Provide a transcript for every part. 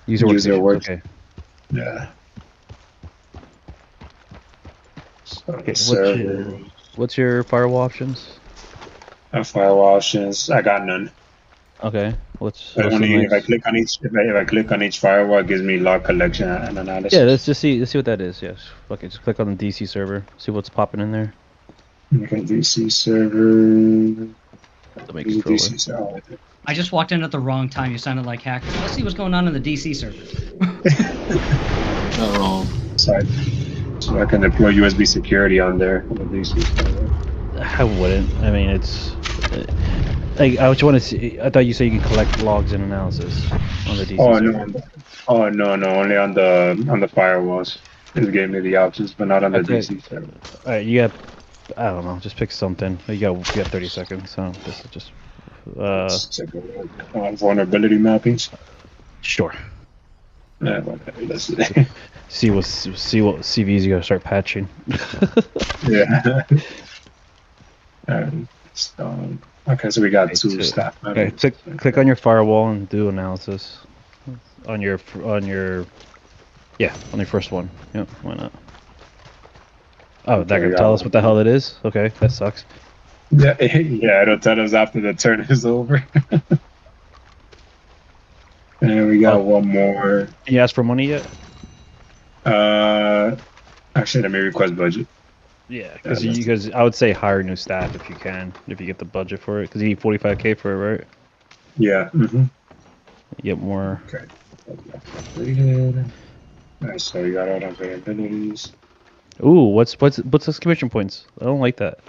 User User workstation. works. Okay. Yeah. So Okay. server. What's your firewall options? Firewall options. I got none. Okay. What's But the only if I next? click on each if I click on each firewall, it gives me log collection and Yeah, analysis. let's see what that is. Yes. Okay, just click on the DC server. See what's popping in there. Okay, DC server. The main Use a controller. DC server. I just walked in at the wrong time. You sounded like hackers. Let's see what's going on in the DC server. Not wrong. So I can deploy USB security on there on the DC server. I wouldn't. I mean, it's. I just want to see. I thought you said you can collect logs and analysis on the DC Oh server. no. Oh no, only on the firewalls. It gave me the options, but not on the Okay. DC server. All right, you got. I don't know. Just pick something. You got 30 seconds. So this is just. Let's take a look. Vulnerability mappings. Sure. Yeah, whatever. Let's see. See what CVs you gotta start patching. Yeah. Okay, so we got Okay, two staff Okay, members. click on your firewall and do analysis on your on your first one. Yep, why not? Oh, Okay, that we gonna got tell us one. what the hell it is? Okay, that sucks. Yeah, yeah, it'll tell us after the turn is over. And we got one more. Can you ask for money yet? Actually, let me request budget. Yeah, because I would say hire new staff if you can, if you get the budget for it, because you need 45K for it, right? Yeah. You get more. Okay. Nice. So you got all the availabilities. Ooh, what's exclamation points? I don't like that.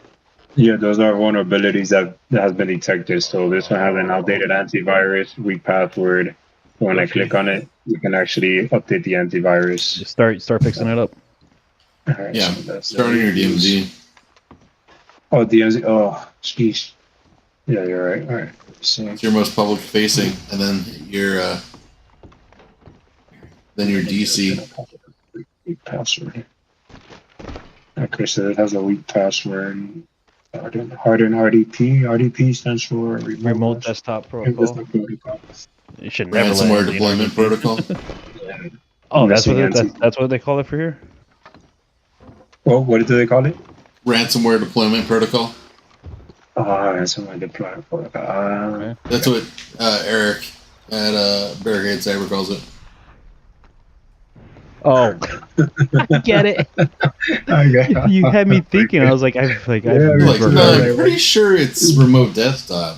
Yeah, those are vulnerabilities that has been detected. So this one has an outdated antivirus, weak password. When I click on it, you can actually update the antivirus. Start fixing it up. All right, Yeah, so that's starting your DMZ. Oh, DMZ. Oh, jeez. Yeah, you're right. All right. So It's your most public facing, and then your DC. weak password. Okay, so it has a weak password. Hardened RDP. RDP stands for Remote desktop protocol. protocol. You should never Ransomware let deployment protocol. Yeah. Oh, that's Missing that's what they call it for here. Well, what do they call it? Ransomware deployment protocol. Ransomware deployment protocol. Okay. That's what Eric at Barricade Cyber calls it. Oh, get it? Okay. You had me thinking. I was like, I've Like, never no, heard. I'm pretty sure it's remote desktop.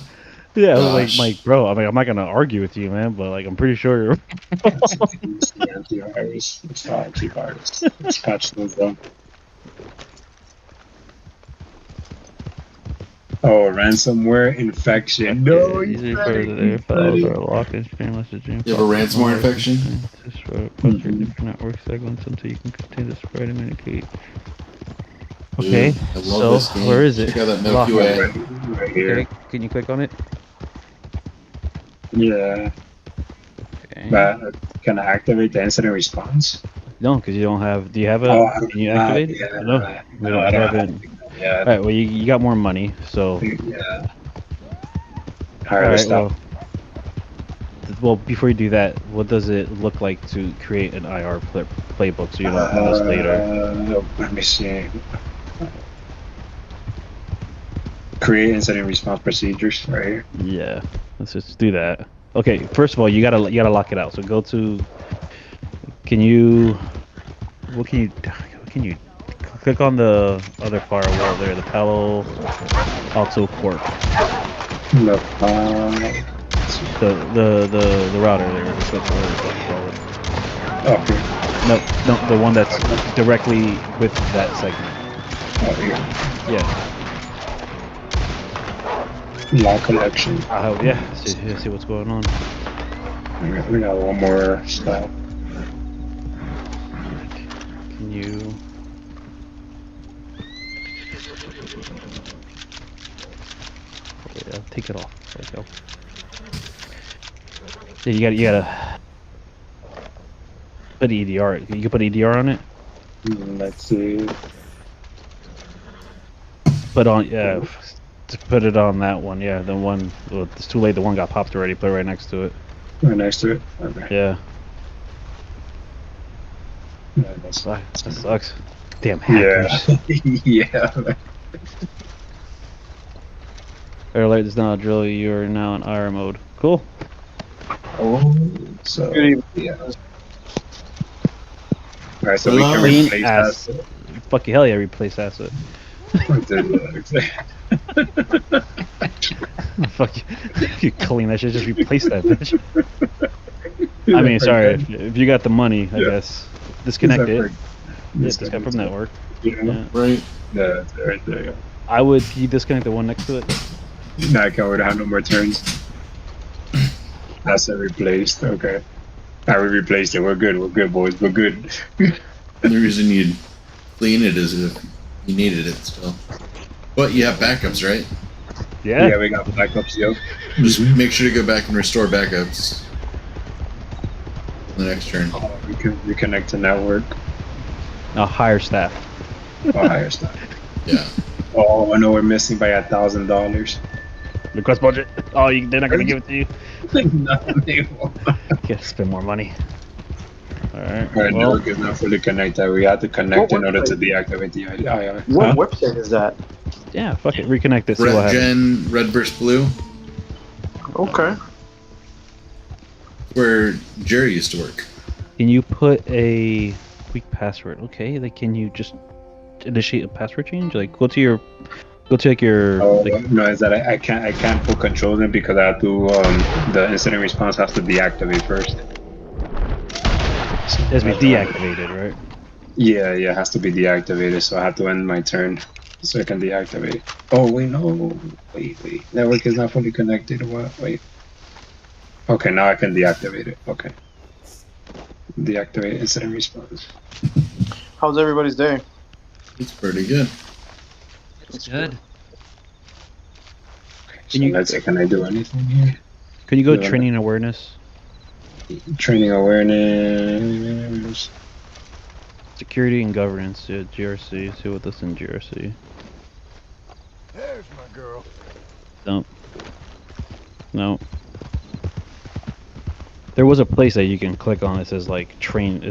Yeah, I was Gosh. like, bro. I mean, I'm not gonna argue with you, man, but like, I'm pretty sure. It's the antivirus. It's the antivirus. It's patched those up. Oh, ransomware infection. No, These you are said part it. of You their said files it. are locked and spam messaging. You have a ransomware infection? Across your different network segments until you can continue to spread and communicate. Okay, Dude, I love this game. where is it? Check out that Lock. MilQA. Right here. Okay, can you click on it? Yeah. Okay. But can I activate the incident response? No, because you don't have. Do you have a? Oh, Can you activate it? yeah, No, we no, don't I don't have have it. it. Yeah. All right. Well, you got more money, so. Yeah. All All right, let's right. stop. Well, before you do that, what does it look like to create an IR playbook so you don't need this later? Let me see. Create incident response procedures right here. Yeah, let's just do that. Okay, first of all, you gotta lock it out. So go to. Can you? What can you? Click on the other firewall there, the Palo Alto Corp. Look, The router there. What do you call it? okay. No, the one that's directly with that segment. Oh, here. Yeah. Log collection. Yeah. See what's going on. We got one more step. Can you? Yeah, take it off. There you go. Yeah, you gotta put EDR. You can put EDR on it. Let's see. Put on to put it on that one. Yeah, the one. Well, it's too late. The one got popped already. Put it right next to it. Right next to it. Okay. Yeah. Yeah, that's, That sucks. Damn yeah. hackers. Yeah. Alert does not drill. You are now in IR mode. Cool. Oh, so yeah. All right, so we can Clean replace ass. that. Fucking hell yeah, replace asset. Fuck you. You clean that shit, just replace that bitch. I mean, sorry, if you got the money, I guess. Disconnect it. Yeah, disconnect from network. Yeah. Right. Yeah, that's it right there. Yeah. I would, can you disconnect the one next to it? Now I can't wait to have no more turns. That's it replaced. Okay. I we replaced it. We're good. We're good, boys. We're good. The reason you'd clean it is if you needed it still. But you have backups, right? Yeah. Yeah, we got backups, yo. Just make sure to go back and restore backups. The next turn. Oh, we can reconnect to network. Hire staff. Oh, higher stuff. Yeah. Oh, I know we're missing by $1,000. Request budget. Oh, they're not gonna give it to you. No, they won't. You gotta spend more money. Alright. Our Well, network is not fully connected. We had to connect in order to deactivate the IR. What Huh? website is that? yeah, fuck it. Reconnect it. See what Red happens. Gen, red versus blue, Okay. where Jerry used to work. Can you put a weak password? Okay, like can you just initiate a password change? Like go to like your Oh like, no, is that I can't put controls in because I have to the incident response has to deactivate first. it has to be deactivated, right? Yeah, it has to be deactivated, so I have to end my turn so I can deactivate. Oh wait, no, wait. Network is not fully connected. What? Wait. Okay, now I can deactivate it. Okay. Deactivate incident response. How's everybody's day? It's pretty good. It's good. So you- let's see, can I do anything here? Can you go Yeah. training awareness? Training awareness. Security and governance, yeah, GRC. See what this in GRC. There's my girl. Nope. No. There was a place that you can click on that says like train.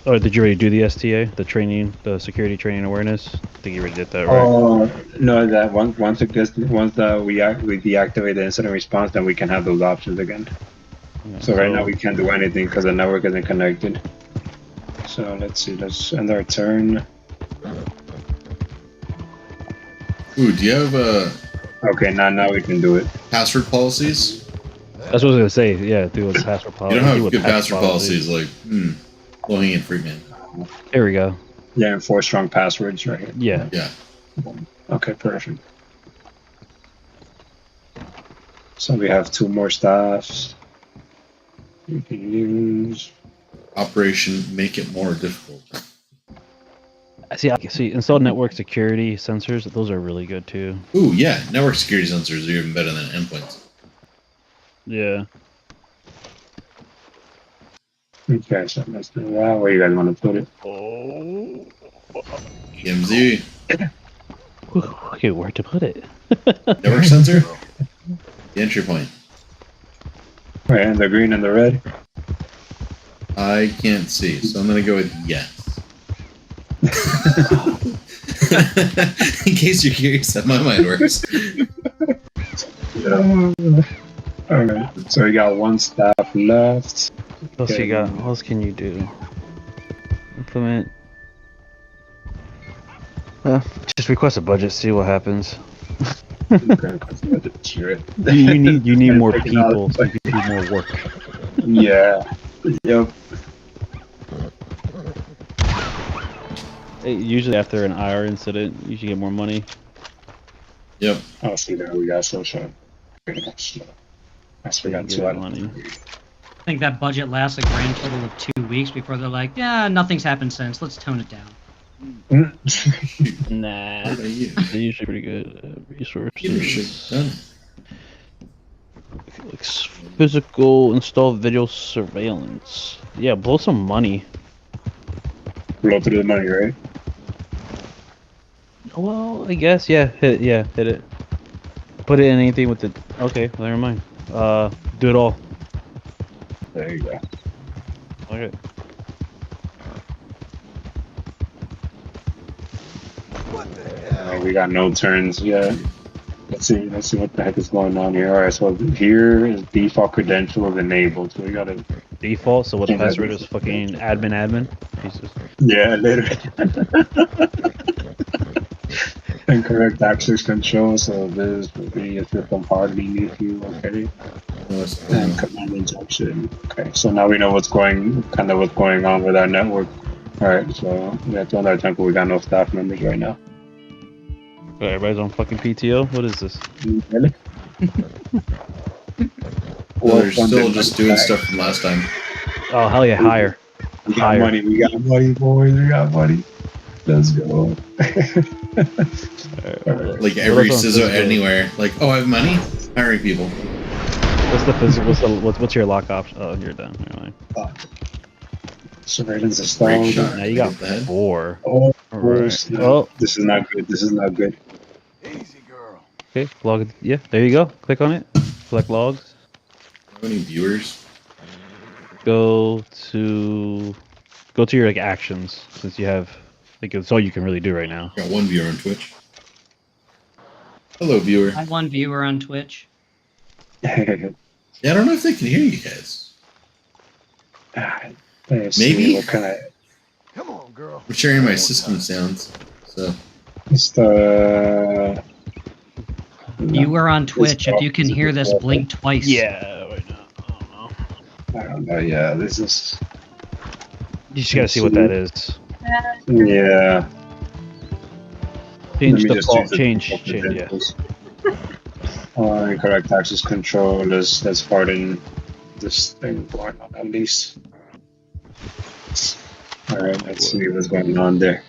Oh, did you already do the STA? The training, the security training awareness? I think you already did that, right? Oh no, that once we deactivate the incident response, then we can have those options again. Yeah, So right now we can't do anything because the network isn't connected. So let's see. Let's end our turn. Ooh, do you have Okay, now we can do it. password policies? That's what I was gonna say. Yeah, do a password You policy. don't have good password policies, like, low hanging fruit, man. There we go. Yeah, and 4 strong passwords right here. Yeah. Yeah. Okay, perfect. So we have 2 more staffs. We can use. Operation Make It More Difficult. See, install network security sensors. Those are really good too. Ooh, yeah. Network security sensors are even better than endpoints. Yeah. Okay, so let's do that. Where you guys want to put it? Oh. TMZ. Okay, where to put it? Network sensor? The entry point. Right, and the green and the red. I can't see, so I'm gonna go with yes. In case you're curious how my mind works. Alright, so we got 1 staff left. What else you got? What else can you do? Implement. Just request a budget. See what happens. You need more people so you can do more work. Yeah. Yep. Usually after an IR incident, you should get more money. Yep. Oh, see there, we got social. Pretty much. Yes, we got Get 2 out of money. 3. I think that budget lasts a grand total of 2 weeks before they're like, yeah, nothing's happened since. Let's tone it down. Nah, What about you? they're usually pretty good. Resources. Done. Like physical install video surveillance. Yeah, blow some money. Blow through the money, right? Well, I guess hit it. Put it in anything with the. Okay, never mind. Do it all. There you go. Okay. What the hell? We got no turns yet. Let's see what the heck is going on here. Alright, so here is default credentials enabled. So we gotta Default. So what the change that password is? default Fucking credential. admin. Jesus. Yeah, literally. Incorrect access control, so this will be a system hardening issue, okay. And command injection. Okay, so now we know what's going on with our network. Alright, so we have to on our temple, we got no staff members right now. Everybody's on fucking PTO. What is this? Really? Well, they're still funded just money doing back. stuff from last time. Oh hell yeah, higher. We got Higher. money, boys, we got money. Let's go. Alright. Like What every else on CISO physical? anywhere. Like, oh, I have money? Hiring people. What's the physical? What's your lock option? Oh, you're done. Never mind. Surveillance is Great strong. shot. Now you got Hit the head. 4. Oh, Alright. snap. Oh, This is not good. This is not good. Easy, girl. okay. Log. Yeah, there you go. Click on it. Collect logs. How many viewers? Go to your like actions since you have like it's all you can really do right now. Got one viewer on Twitch. Hello, viewer. I have one viewer on Twitch. Yeah, I don't know if they can hear you guys. Let's Maybe. see, what can I? Come on, girl. I'm sharing my system sounds. So, It's the. Viewer on Twitch. If you can hear this, blink twice. Yeah, right now. I don't know. I don't know. Yeah, this is. You just gotta see what that is. Yeah. Change Let me the just fault. choose the Change. default Yeah. credentials. Incorrect access control. Let's harden this thing going on at least. Alright, let's see what's going on there.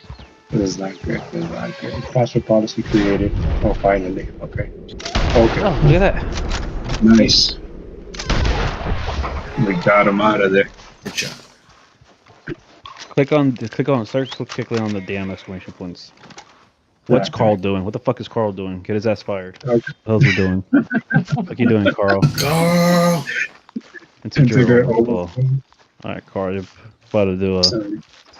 This is not good. This is not good. Password policy created. Oh, finally. Okay. Okay. Oh, look at that. Nice. We got him out of there. good job. Start clicking on the damn exclamation points. What's Okay. Carl doing? What the fuck is Carl doing? Get his ass fired. Okay. What the hell's he doing? What you doing, Carl? Go! Integer overflow. overflow. Alright, Carl, you're about to do a So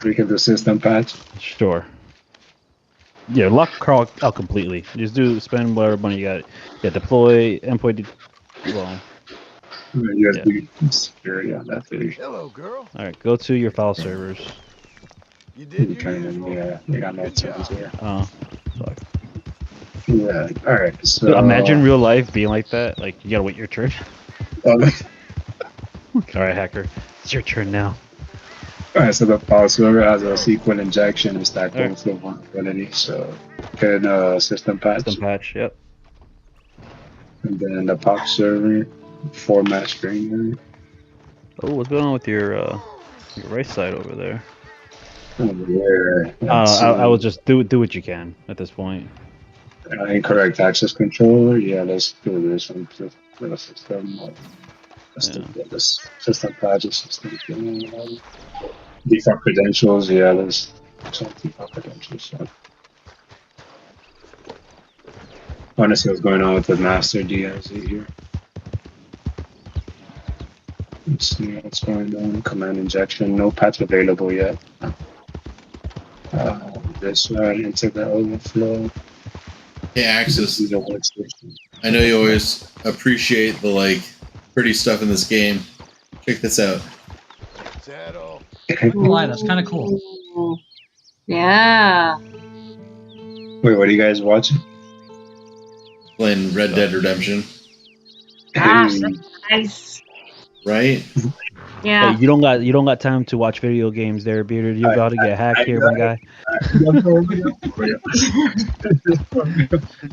we can do system patch. sure. Yeah, lock Carl out completely. Just spend whatever money you got. Yeah, deploy endpoint. Well, USB security on that too. Hello, girl. all right. Go to your file servers. You did your Okay, usual. yeah, we got no Good terms job. here. Fuck. Yeah. All right. So Dude, imagine real life being like that. Like you gotta wait your turn. all All right, hacker, it's your turn now. right. So the file server has a SQL injection and stack All right. overflow vulnerability. So can system patch, System patch. Yep. and then the POP server format string. Oh, what's going on with your right side over there? Over there. I will just do what you can at this point. Incorrect access controller. Yeah, let's do this one. System. Let's do this system patch system. Default credentials. Yeah, let's check default credentials. So. Honestly, what's going on with the master DLZ here? Let's see what's going on. Command injection. No patch available yet. This one into the overflow. Hey, Axis. These are workstations. I know you always appreciate the, like, pretty stuff in this game. Check this out. Is that all? Not gonna lie, that's kind of cool. Ooh. Yeah. Wait, what are you guys watching? Playing Red Dead Redemption. Gosh, that's nice. Right? Yeah. Hey, you don't got time to watch video games, there, Bearded. You're about to get hacked here, my guy.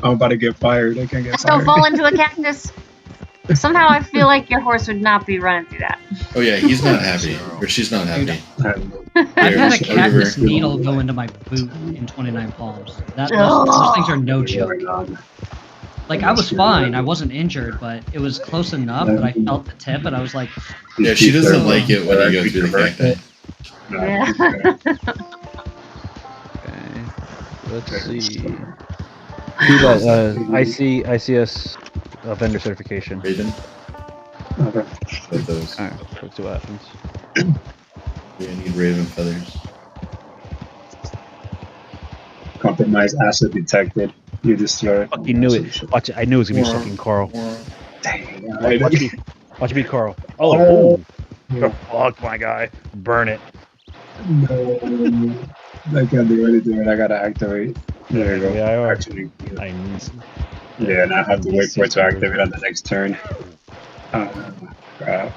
I'm about to get fired. I can't get Just don't fired. fall into the cactus. Somehow I feel like your horse would not be running through that. Oh, yeah, he's not happy. Or she's not happy. I've had a Here, cactus over. needle go into my boot in 29 Palms. Those things are no joke. Like, I was fine. I wasn't injured, but it was close enough that I felt the tip, and I was like, Yeah, she doesn't like it when you go through the cacti. Yeah. Okay. Let's see. ICS vendor certification. Raven? Okay. With those. All right. Let's see what happens. Yeah, I need raven feathers. Compromised asset detected. You destroyed. Fucking knew it. Watch it. I knew it was gonna be fucking Carl. Dang, Watch me, Carl. Oh, Oh. the fuck, my guy. Burn it. No. I can't do anything. I gotta activate. There you go. Yeah, I are. Actually, I need. yeah, and I have to wait for it to activate on the next turn. Crap.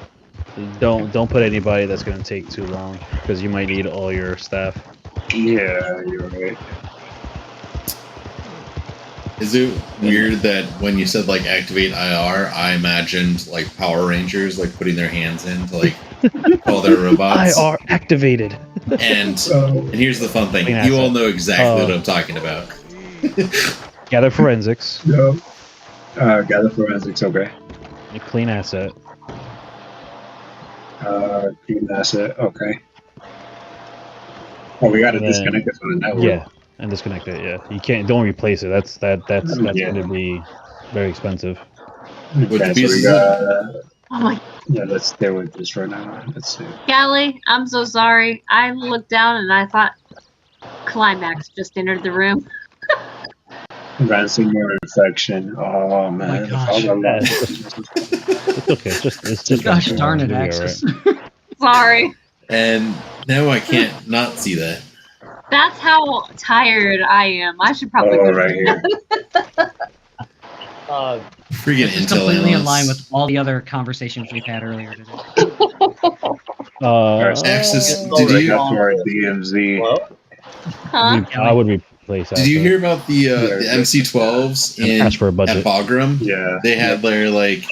Don't put anybody that's gonna take too long because you might need all your staff. Yeah, you're right. Is it weird that when you said like activate IR, I imagined like Power Rangers like putting their hands in to like call their robots? IR activated. And Oh. here's the fun thing: Clean you all asset. know exactly what I'm talking about. Gather forensics. No. Gather forensics, okay. A clean asset. Clean asset, okay. Oh, we gotta And then- disconnect it from the network. Yeah, and disconnect it. Yeah, you can't. Don't replace it. That's Yeah. gonna be very expensive. Which Okay, so piece we is got. Oh my Yeah, let's stay with this for now. Let's see. Callie, I'm so sorry. I looked down and I thought Climax just entered the room. Ransomware infection. Oh man. my gosh. It's okay. It's just. Gosh darn it, You'll be Axis. Sorry. And now I can't not see that. That's how tired I am. I should probably Oh, go to right here. Freaking This is intel completely in analysts. line with all the other conversations we've had earlier today. Axis, Oh, did you got to our DMZ. Huh? I would replace. did you asset. hear about the MC12s And in ask for a budget. at Bagram? Yeah. They had their like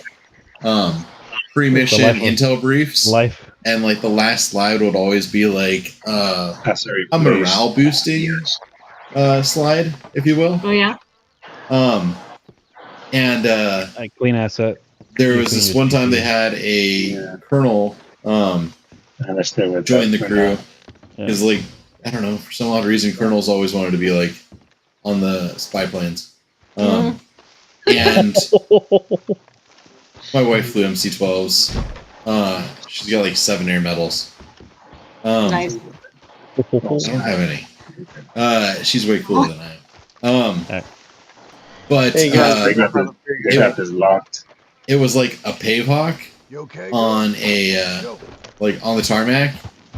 pre-mission The life of- intel briefs, Life. and like the last slide would always be like Has to a replace. morale boosting slide, if you will. Oh yeah. And A clean asset. there was this one time they had a Yeah. colonel And let's stay with join the that for crew. now. Because like I don't know, for some odd reason, colonels always wanted to be like on the spy planes. And my wife flew MC-12s. She's got like 7 air medals. Nice. I don't have any. She's way cooler than I am. But Hey, guys, They got this locked. it was like a Pavehawk You okay? girl? on a Yo, like on the tarmac,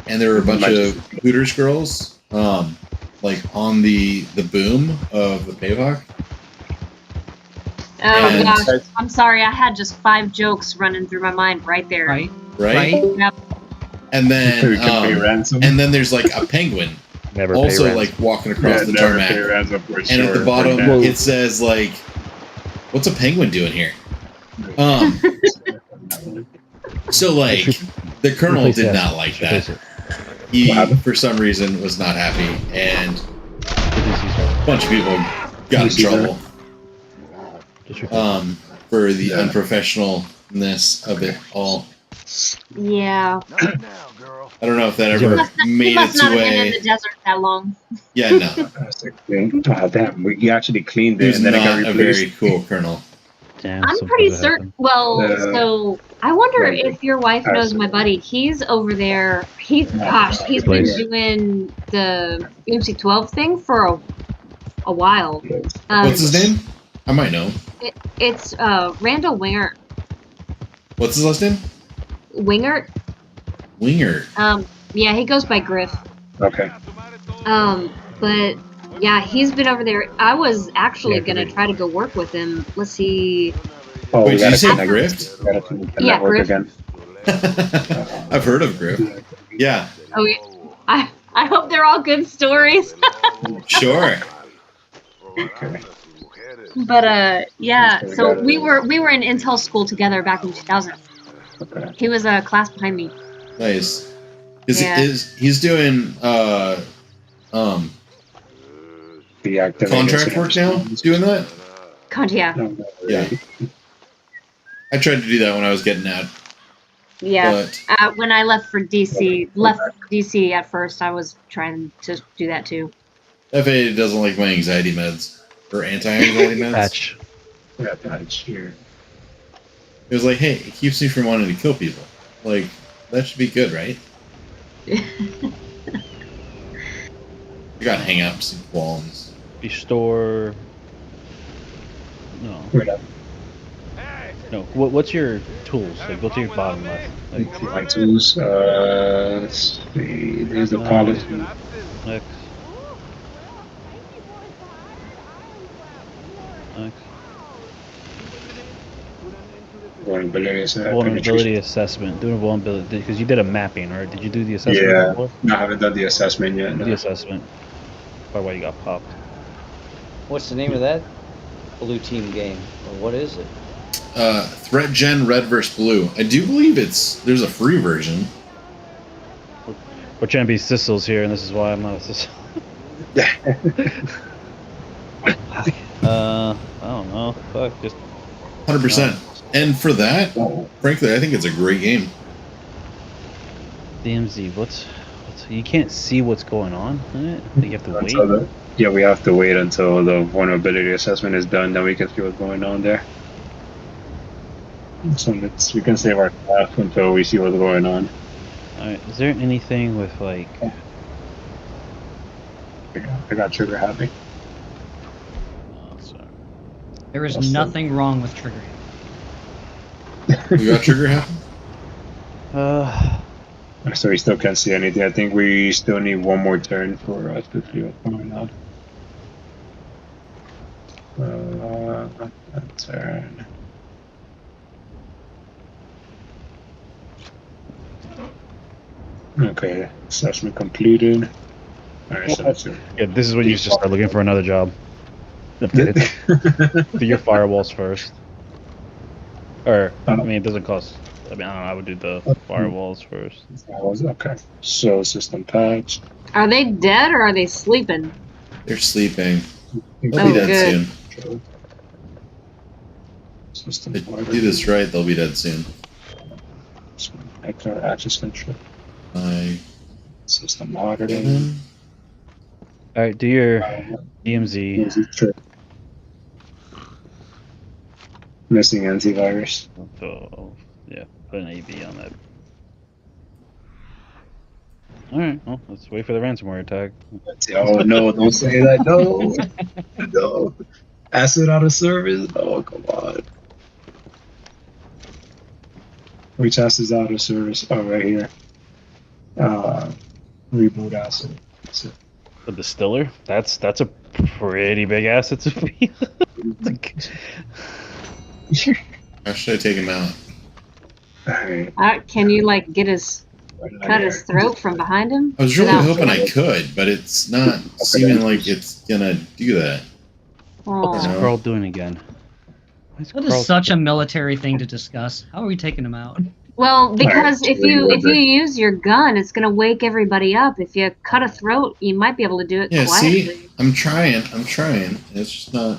and there were a bunch of Hooters girls, like on the boom of the Pavehawk. Oh And- gosh. I'm sorry. I had just 5 jokes running through my mind right there. Right? Right? Yep. And then We can pay ransom. and then there's like a penguin Never pay also rent. like walking across the never tarmac. pay ransom for And sure. at the bottom for it says like, "What's a penguin doing here?" So like the colonel Replace did the not asset. like Replace that. it. He What happened? for some reason was not happy, and Replace these a bunch of people got in trouble Just replace for the Yeah. unprofessionalness of it all. Yeah. not now, girl. I don't know if that Did you ever ever- He made must its not have been in way. the desert that long. Yeah, no, Fantastic thing. Oh, damn, we actually cleaned he it was and then it got not a replaced. very cool colonel. Damn, I'm something pretty could certain. happen. Well, so I wonder Right. if your wife knows my buddy. He's over there. He's been Place. doing the MC12 thing for a while. What's his name? I might know. It's Randall Wingert. What's his last name? Wingert. Winger. Yeah, he goes by Griff. Okay. But yeah, he's been over there. I was actually Yeah, gonna great. try to go work with him. Let's see. Oh, Wait, we did you gotta say connect. Grift? Gotta connect the Yeah, network Grift. again. I've heard of Griff. Yeah, Oh, yeah. I hope they're all good stories. sure. Okay. But yeah, so we were in Intel school together back in 2000. Okay. He was a class behind me. Nice. Yeah. He's doing Deactivate contract work now? He's doing that? Yeah, Yeah. I tried to do that when I was getting out, yeah. but When I left DC at first, I was trying to do that too. FA doesn't like my anxiety meds or anti-anxiety meds. Patch. Yeah, that's here. It was like, hey, it keeps me from wanting to kill people. Like, that should be good, right? I got hang-ups and qualms. Restore. No. Wait up. No. What's your tools? Like, go to your bottom left. Like, My tools. Let's see. There's the policy. X. X. Vulnerability assessment. Doing a vulnerability because you did a mapping, right? Did you do the assessment Yeah. before? No, I haven't done the assessment yet. The No. assessment. Probably why you got popped. What's the name of that blue team game? Or what is it? Threat Gen Red vs Blue. I do believe there's a free version. We're trying to be Sissels here, and this is why I'm not a Sissel. I don't know. Fuck, just 100%. And for that, frankly, I think it's a great game. DMZ. What's you can't see what's going on in it. You have to wait. Yeah, we have to wait until the vulnerability assessment is done, then we can see what's going on there. So we can save our staff until we see what's going on. Alright, is there anything with like... I got trigger happy. Oh, sorry. There is nothing wrong with trigger. You got trigger happy? So we still can't see anything. I think we still need one more turn for us to see what's going on. A turn. Okay, assessment completed. Alright, so that's it. Yeah, this is when you just start looking for another job. Do your firewalls first. Or, I mean, it doesn't cost... I mean, I don't know, I would do the firewalls first. Okay, so system patch. Are they dead or are they sleeping? They're sleeping. They'll Oh, be dead good. soon. System If you do this right, they'll be dead soon. access control. System Mm-hmm. auditing. Alright, do your DMZ. Missing antivirus. So, yeah, put an AB on that. Alright, well, let's wait for the ransomware attack. Oh no, don't say that. No. No. Asset out of service? Oh, come on. Which asset is out of service? Oh, right here. Reboot asset. The distiller? That's a pretty big asset to be. How should I take him out? Alright. Can you like cut his throat from behind him? I was really Without- hoping I could, but it's not seeming like it's gonna do that. What's Oh. Carl doing again? That is such a military thing to discuss. How are we taking him out? Well, because if you use your gun, it's gonna wake everybody up. If you cut a throat, you might be able to do it Yeah, quietly. see? I'm trying. It's just not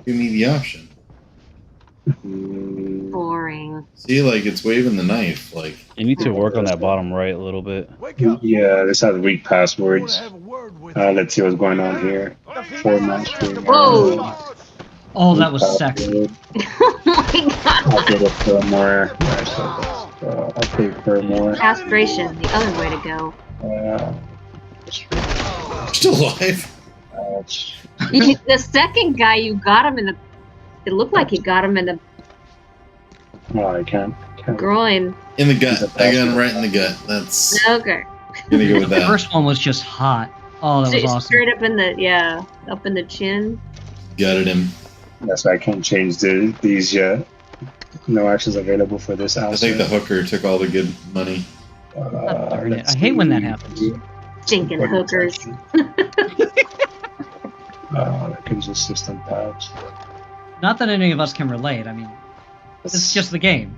giving me the option. Boring. See, like, it's waving the knife, like... You need to work on that bottom right a little bit. Yeah, this has weak passwords. Let's see what's going on here. Format. Whoa! Oh, that was sexy. Oh my god! Update firmware. Update firmware. Castration, the other way to go. Still alive? The second guy, you got him in the... It looked like you got him in the No, I can't. groin. In the gut. I got him right in the gut. That's... Okay. Gonna go with The that. first one was just hot. Oh, that was awesome. Straight up in the, up in the chin. Gutted him. That's why I can't change these yet. No actions available for this I asset. think the hooker took all the good money. God darn it. I hate when that happens. Stinking hookers. That gives us system patch. Not that any of us can relate. I mean, it's just the game.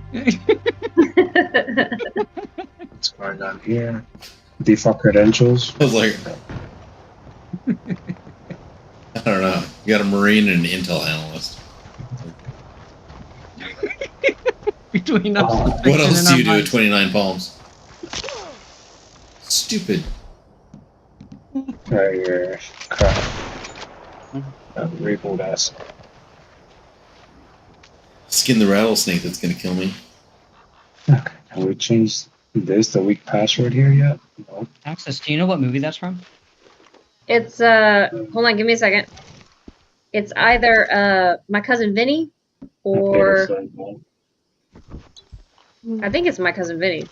What's going on here? Default credentials. I was like... I don't know. You got a Marine and an Intel analyst. Between us. What else do you do at 29 Palms? Stupid. Right here. Crap. Reboot asset. Skin the rattlesnake that's gonna kill me. Okay. Have we changed this to weak password here yet? No. Access, do you know what movie that's from? It's, hold on, give me a second. It's either my cousin Vinny or I think it's my cousin Vinny.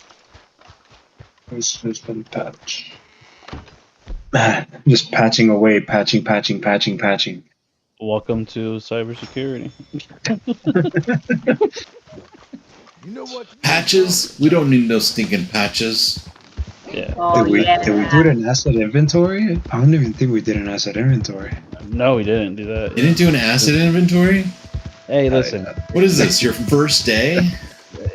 It's just been patch. Man, just patching away, patching. Welcome to cybersecurity. You know what? Patches? We don't need no stinking patches. Yeah. Oh Did we yeah. do an asset inventory? I don't even think we did an asset inventory. No, we didn't do that. You didn't do an asset inventory? Hey, listen. What is this? Your first day?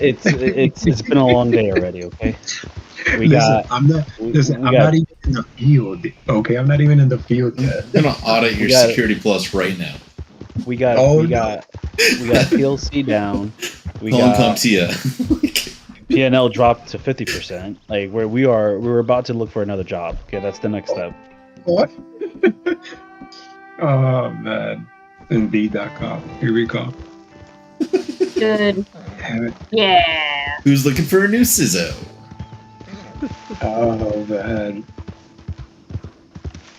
It's been a long day already. Okay. We Listen, got. I'm not. Listen, I'm not even in the field. Okay, I'm not even in the field yet. I'm gonna audit your got- Security Plus right now. We got PLC down. We Call and got CompTIA. PNL dropped to 50%. Like we were about to look for another job. Okay, that's the next step. What? Oh man, Indeed.com. Here we go. Good. Damn it. Yeah. Who's looking for a new CISO? Oh man.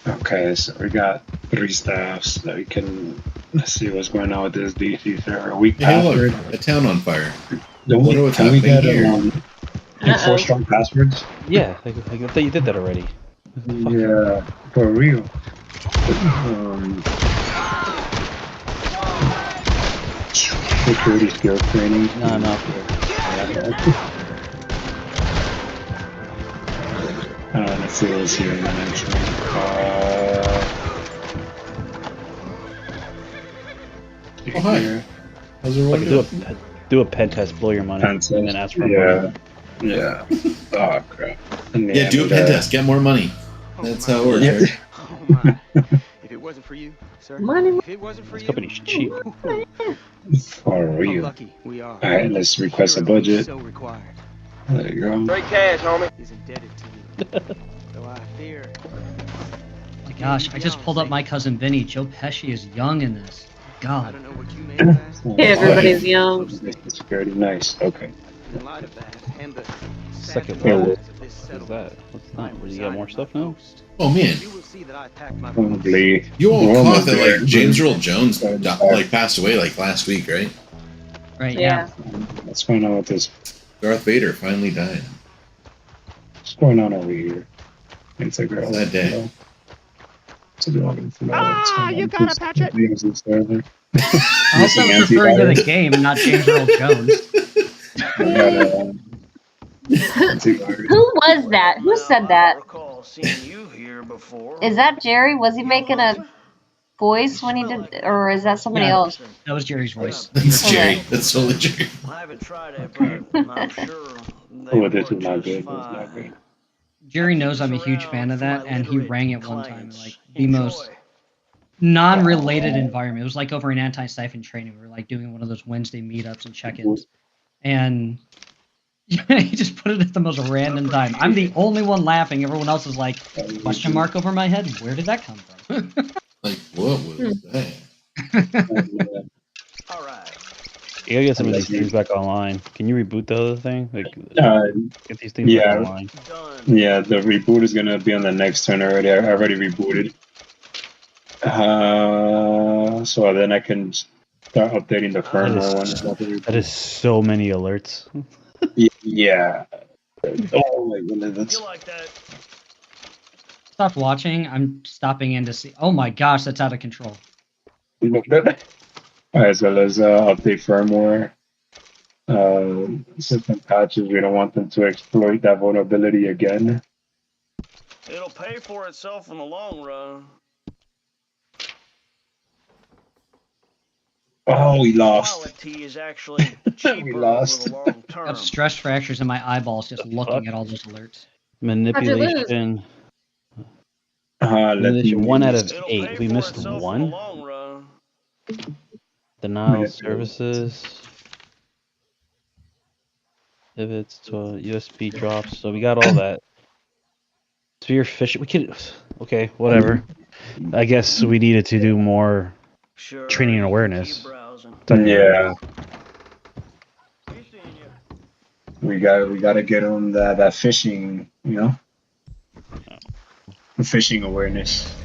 Okay, so we got 3 staffs that we can. Let's see what's going on with this DC server. Weak Hey, password. look, a town on fire. Don't Wonder what's can we get happening here. 4 strong passwords? Yeah, I thought you did that already. Yeah, for real. Security skills training. No. Let's see what's here in the next one. Oh, hi. Here. How's everyone doing? Do a pen test, blow your money, Pen and test, then ask for yeah. money. Yeah. Oh crap. Yeah, do a pen test. Get more money. That's how it works, Yeah. right? Oh my. If it wasn't for you, sir. Money. If it wasn't for This you. company's cheap. For How real. lucky we are. Alright, let's request a Hero who's budget. So required. There you go. Straight cash, homie. Is indebted to you. Though I fear. My gosh, I just pulled up my cousin Vinny. Joe Pesci is young in this. I God. don't know what you made of that. Everybody's young. Security, nice. Okay. In light of that, and the Second sad level. realities of this What's settlement, that? What's I that? am Did you get more resigning stuff my now? post. Oh man, You will see that I packed my Probably. you all We're caught almost that there. like James Earl Jones like passed away like last week, right? Right, Yeah. What's going on with this? Darth Vader finally died. What's going on over here? It's a girl. That day. You gotta patch it. I also was referring to the game and not James Earl Jones. Who was that? Who said that? Recall seeing you here before. Is that Jerry? Was he making a voice when he did, or is that somebody Yeah. else? That was Jerry's voice. That's Okay. Jerry. That's totally Jerry. I haven't tried it, but I'm sure they Oh, this work is not just good. This is fine. not good. Jerry knows I'm a huge fan of that, and he rang it one time in Clients. like the most non-related environment. It was like over an anti-siphon training. We were like doing one of those Wednesday meetups and check-ins, and he just put it at the most random time. I'm the only one laughing. Everyone else is like, question mark over my head. Where did that come from? Like, what was that? All right. You gotta get some of these things back online. Can you reboot the other thing? Like, get these things yeah. back online. Done. Yeah, the reboot is gonna be on the next turn already. I already rebooted. So then I can start updating the firmware one. That is so many alerts. Yeah. Oh my goodness. You like that? Stopped watching. I'm stopping in to see. Oh my gosh, that's out of control. Alright, so let's update firmware. System patches, we don't want them to exploit that vulnerability again. It'll pay for itself in the long run. Oh, we lost. Quality is actually cheaper lost. over the long I term. have stress fractures in my eyeballs just looking at all those alerts. Manipulation. Let Manipulation. me 1 out of It'll 8. pay We for missed itself in the 1. long run. Denial services. Pivots to USB drops. So we got all that. Spear phishing. We could. Okay, whatever. I guess we needed to do more Sure. training and you can awareness. keep browsing. Yeah, We seen you. we gotta get on that phishing, you know, phishing awareness.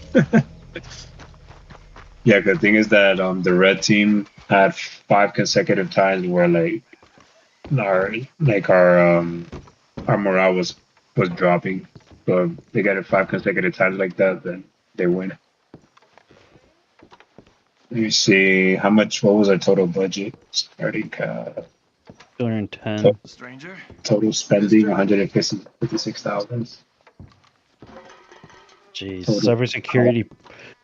Yeah, the thing is that the red team had 5 consecutive times where our morale was dropping. So if they get it 5 consecutive times like that, then they win. Let me see how much. What was our total budget? Starting 210. Stranger? total spending 156,000. Jeez. Total.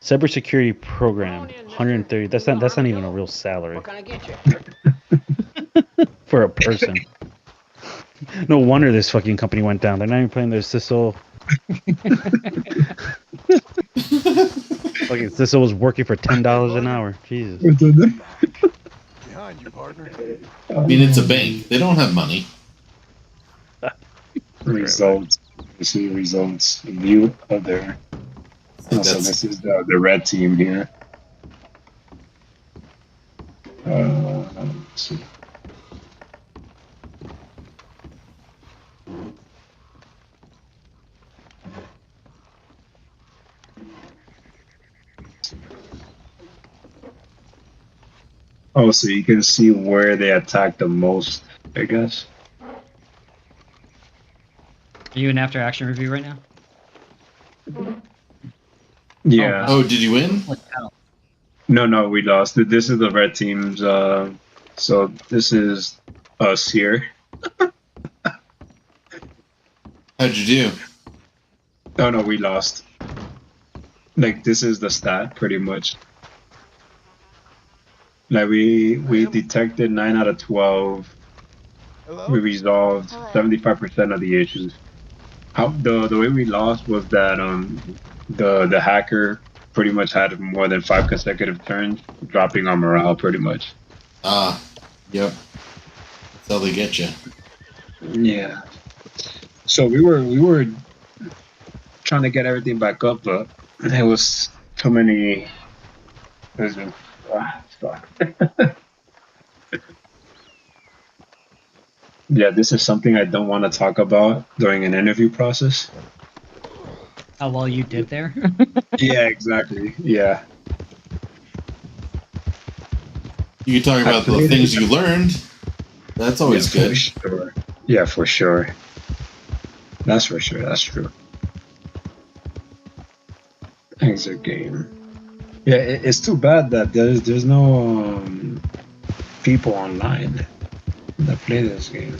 Cybersecurity program 130. That's not even a real salary What can I get you? for a person. No wonder this fucking company went down. They're not even paying their CISO. Fucking CISO was working for $10 an hour. Jesus. Behind you, partner. I mean, it's a bank. They don't have money. Results. You see results. View other. Like So that's this is the red team here. Let's see. Oh, so you can see where they attack the most, I guess. Are you in after action review right now? Yeah. Oh, did you win? Holy cow. No, we lost. This is the red team's. So this is us here. How'd you do? Oh no, we lost. Like this is the stat, pretty much. Like we detected 9 out of 12. Hello? We resolved 75% of the issues. How the way we lost was that the hacker pretty much had more than 5 consecutive turns, dropping our morale pretty much. Ah, yep. That's how they get you. Yeah. So we were trying to get everything back up, but there was too many. There's been fuck. Yeah, this is something I don't want to talk about during an interview process. How well you did there? Yeah, exactly. Yeah. You can talk about the things you learned. That's always Yeah, good. for sure. Yeah, for sure. That's for sure. That's true. Exit game. Yeah, it's too bad that there's no people online that play this game.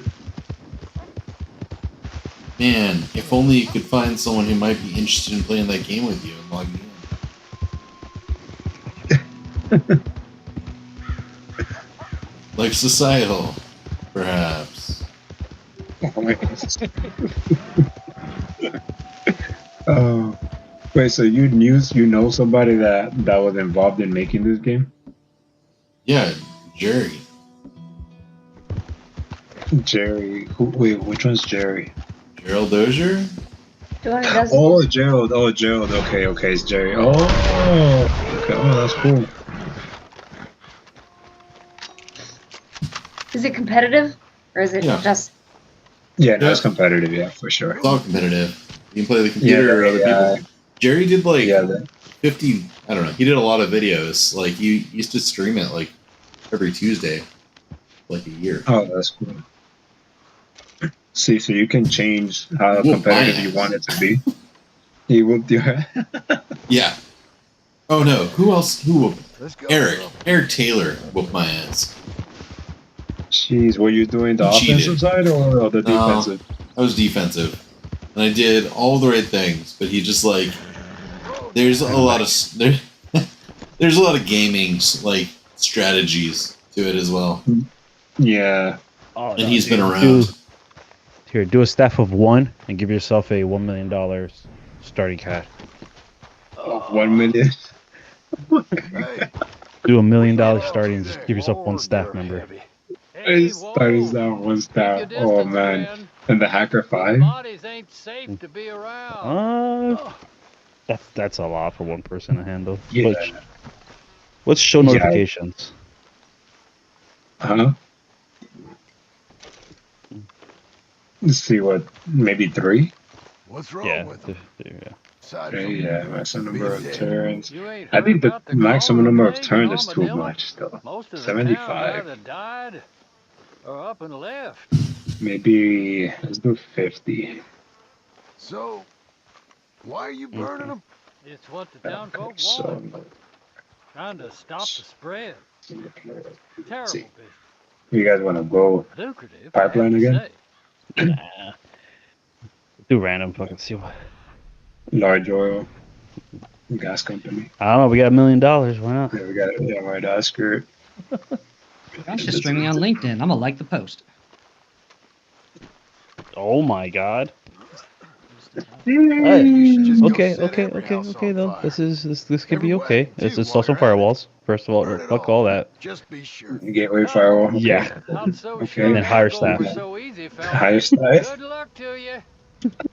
Man, if only you could find someone who might be interested in playing that game with you and log in. Like societal, perhaps. Oh, wait. So you know somebody that was involved in making this game? Yeah, Jerry. Jerry. Wait, which one's Jerry? Gerald Dozier? The one who does Oh, Gerald. Oh, Gerald. Okay, it's Jerry. Oh, okay. Oh, that's cool. Is it competitive? Or is it Yeah. just Yeah, no, Yeah. it's competitive. Yeah, for sure. It's all competitive. You can play the computer or other people. Jerry did like 50, I don't know, he did a lot of videos. Like, he used to stream it like every Tuesday, like a year. Oh, that's cool. See, so you can change how Whoop my competitive you ass. want it to be. You will do it. Yeah. Oh no, who else? Who? Let's go. Eric Taylor whooped my ass. Jeez, were you doing the He offensive cheated. side or the No, defensive? I was defensive. And I did all the right things, but he just like, there's a lot of, there's a lot of gaming, like, strategies to it as well. Yeah. Oh, And he's been around. Do a staff of 1 and give yourself a $1 million starting cash. 1 million. Hey, Do $1 million starting. Just give yourself 1 staff member. Starting down one staff. Oh man. And the hacker 5? Bodies ain't safe to be around. That's a lot for one person to handle. Yeah. Let's show Yeah. notifications. Huh? Let's see what, maybe 3? what's wrong Yeah. with him? Yeah. Okay, yeah, maximum number of turns. You ain't I heard think the about the maximum cholera number of plague in turns is too Armadillo? much, though. Most of the towns 75. either died or up and left. Maybe let's do 50. So, why are you burning them? It's what the town Okay, folk so want. Trying to stop the spread. let's see. Terrible business. You guys want to go Lucrative, I have pipeline to again? say. Nah. Do random fucking see what. Large oil, gas company. I don't know. We got $1 million. Why not? Yeah, we got it. Yeah, right. That's good. Josh is streaming on LinkedIn. I'm gonna like the post. Oh my god. Just go Okay, set okay, every okay, house okay on though. fire. This could be Every okay. wagon, Let's too, install some while you're at it. firewalls. First of all, Burn it fuck all. all that. Just be sure. Gateway firewall. Okay. Yeah. Not so Okay. sure And then hire that'll go over staff. so easy, fella. Hire staff. Good luck to you.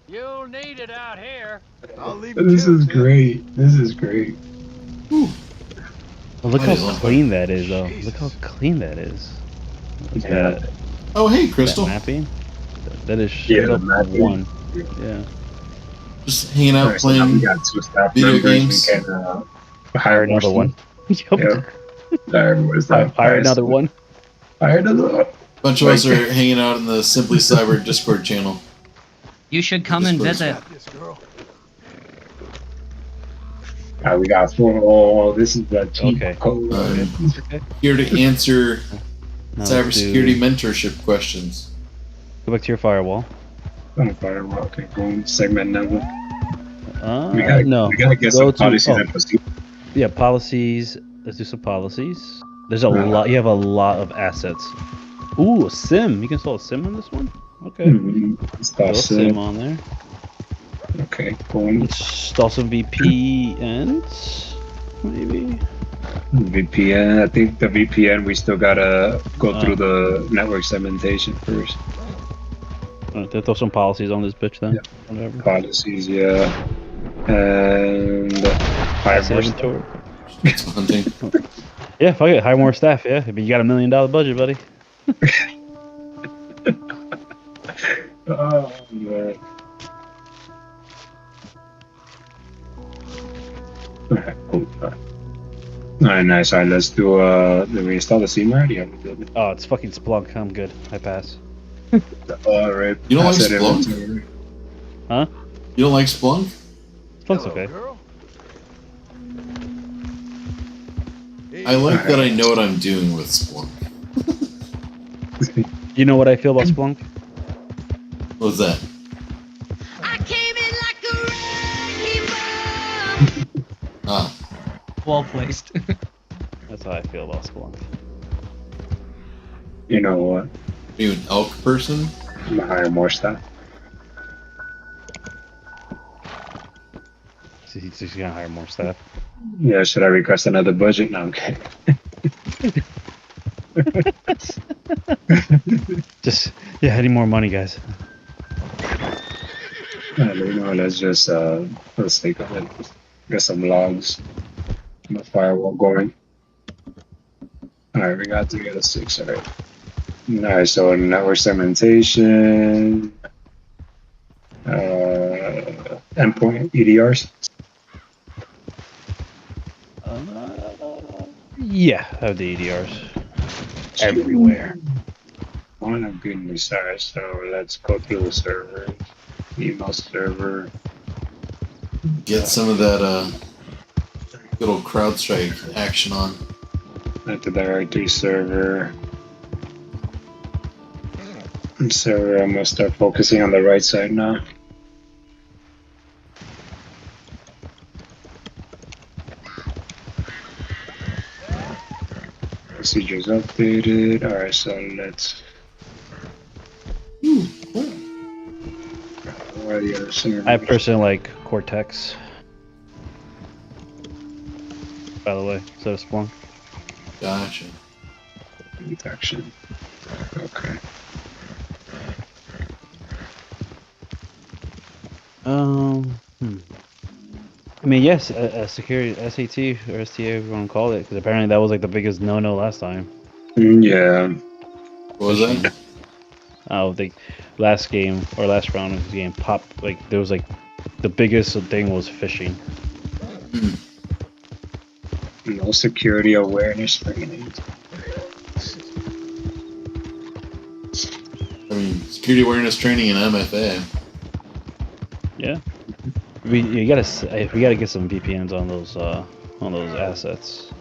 You'll need it out here. I'll leave it This to is it, then. great. This is great. Well, look how Mighty long clean that is, though. Look how Jesus. clean that is. Look at Yeah. that, Oh, hey, that Crystal. mapping. That is Yeah, straight the up mapping. one. Yeah. Just hanging out Alright, so now we playing got 2 staff video members. games. We can hire Hire more another one. staff. Yup. Yep. Alright, where's that? Hire another one. Hire another one. Bunch of us are hanging out in the Simply Cyber Discord channel. You should come and visit. Got this, girl. Alright, we got 4. Oh, this is the cheat Okay. code. Okay. Here to answer Now let's cybersecurity do- mentorship questions. Go back to your firewall. On firewall. Okay, boom. Segment number. We gotta, No. we gotta get Go some to- policies oh. and procedures. Yeah, policies. Let's do some policies. There's a lot. You have a lot of assets. Ooh, a sim. You can install a sim on this one. Okay. Throw a sim on there. Okay, boom. Install some VPNs. Maybe. VPN. I think the VPN, we still gotta go through the network segmentation first. Throw some policies on this bitch then. Yeah. Whatever. Policies, yeah. And hire Asset more inventory. It's hunting. Yeah, fuck it. Hire more staff. Yeah, but you got $1 million budget, buddy. Oh, man. Alright, cool. Alright, nice. Alright, let's do, did we install the SIEM already? Yeah, we did. Oh, it's fucking Splunk. I'm good. I pass. Alright. You don't like asset Splunk? inventory. Huh? You don't like Splunk? Splunk's Hello, okay. girl. I like that I know what I'm doing with Splunk. You know what I feel about Splunk? What's that? I came in like a wrecking ball. Ah, Well placed. That's how I feel about Splunk. You know what? are you an elk person? I'm gonna hire more staff. So he's just gonna hire more staff. Yeah, should I request another budget? No, I'm kidding. Just yeah, I need more money, guys. You know, let's just, for the sake of it, get some logs. And the firewall going. Alright, we got 3 out of 6, alright. Alright, so network segmentation. Endpoint EDRs. Yeah, I have the EDRs everywhere. Oh my goodness, alright, so let's go through the server. Email server. Get some of that good old CrowdStrike action on. Active Directory server. So I'm gonna start focusing on the right side now. Procedures updated. Alright, so let's. Where are the other servers? I personally like Cortex. By the way, instead of Splunk. Gotcha. Detection. Okay. I mean, yes, security, SAT or STA, if you want to call it, because apparently that was like the biggest no-no last time. Yeah. What was that? Oh, the last game or last round of the game popped like there was like the biggest thing was phishing. No security awareness training. I mean, security awareness training in MFA. Yeah. We gotta get some VPNs on those assets.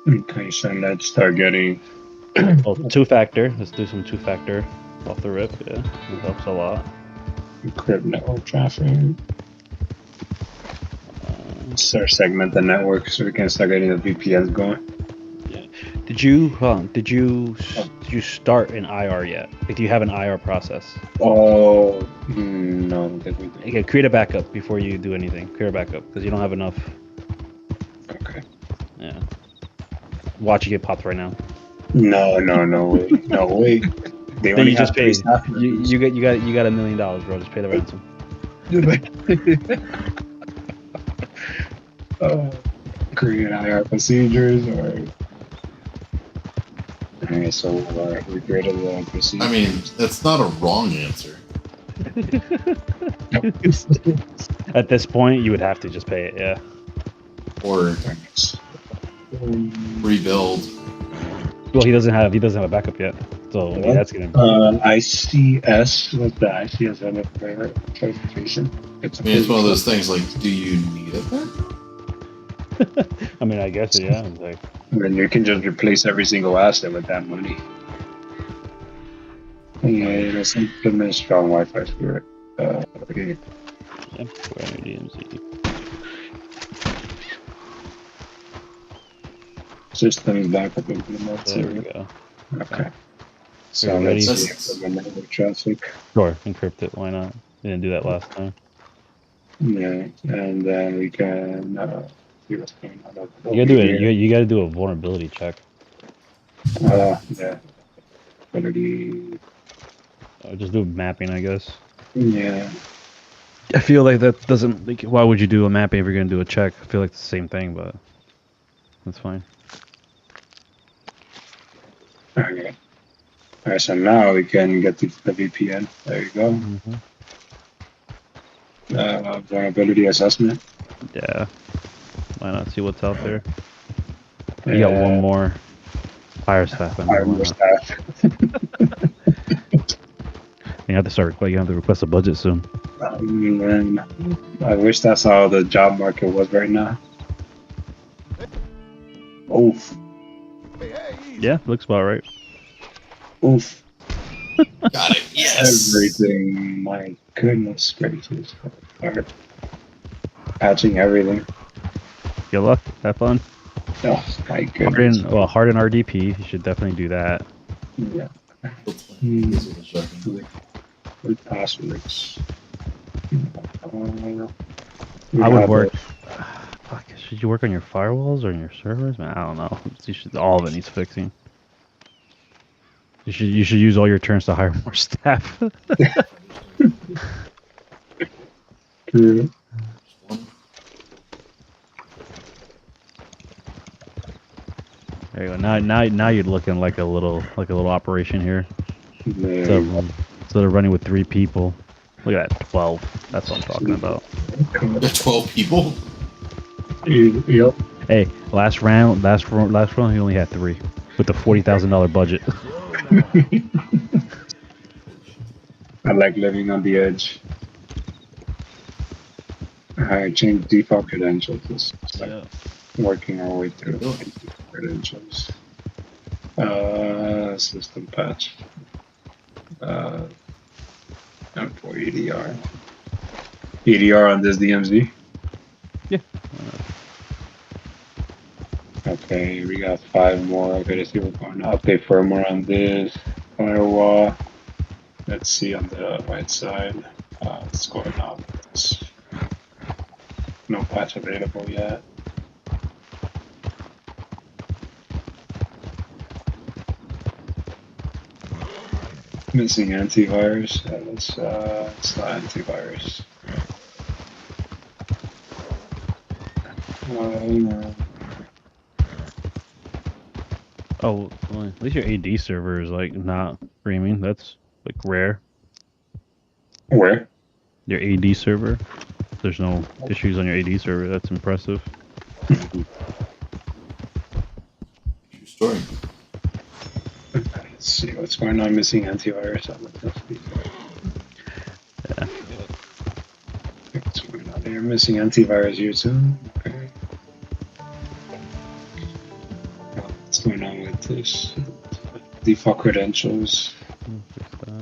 Okay, so let's start getting. Oh, two-factor. Let's do some two-factor off the rip. Yeah, it helps a lot. Encrypt network traffic. Start segment the network so we can start getting the VPNs going. Did you start an IR yet? Like, do you have an IR process? Oh no, I don't think we do. Okay, create a backup before you do anything. Create a backup because you don't have enough. Okay. Yeah. Watch you get popped right now. No, wait, no, wait. They Then only you have just 3 paid. staff members. You got $1 million, bro. Just pay the ransom. Create IR procedures or. Alright, so we created the procedure. I mean, that's not a wrong answer. At this point, you would have to just pay it. Yeah. Or rebuild. Well, he doesn't have a backup yet, so I mean, that's gonna. ICS. What's the ICS certification? I mean, it's one of those things. Like, do you need it then? I mean, I guess yeah. It's like, And then you can just replace every single asset with that money. Yeah, let's implement strong Wi-Fi spirit. Okay. DMZ. Systems backup implement. There we go. Okay. So Ready? let's see the network traffic. Sure, encrypt it. Why not? We didn't do that last time. Yeah, and then we can see what's going on. You gotta do it. You gotta do a vulnerability check. Yeah. Vulnerability. Just do mapping, I guess. Yeah. I feel like that doesn't. Like, why would you do a mapping if you're gonna do a check? I feel like it's the same thing, but that's fine. Okay. Alright, so now we can get the VPN. There you go. Vulnerability assessment. Yeah. Why not see what's out there? You got one more fire staff. You have to start. You have to request a budget soon. And I wish that's how the job market was right now. Oof. Yeah, looks about right. Oof. Got it. Yes. Everything. My goodness gracious. Start patching everything. Good luck. Have fun. Oh my goodness. Harden RDP. You should definitely do that. Yeah. With passwords. I would work. Fuck, should you work on your firewalls or on your servers? Man, I don't know. All of it needs fixing. You should use all your turns to hire more staff. True. There you go. Now you're looking like a little operation here. Instead of running with 3 people. Look at that, 12. That's what I'm talking about. 12 people. Yep. Hey, last round, he only had 3 with the $40,000 budget. I like living on the edge. I change default credentials. It's like working our way through credentials. System patch. For EDR. EDR on this DMZ? Yeah. Okay, we got 5 more. Okay, let's see what's going on. Update firmware on this firewall. Let's see on the right side. What's going on with this? No patch available yet. Missing antivirus. It's not antivirus. Oh, well, at least your AD server is like not streaming. That's like rare. Where? Your AD server. There's no issues on your AD server. That's impressive. True story. Let's see what's going on. Missing antivirus. Yeah. What's going on there? Missing antivirus here too. Okay. What's going on with this? Default credentials.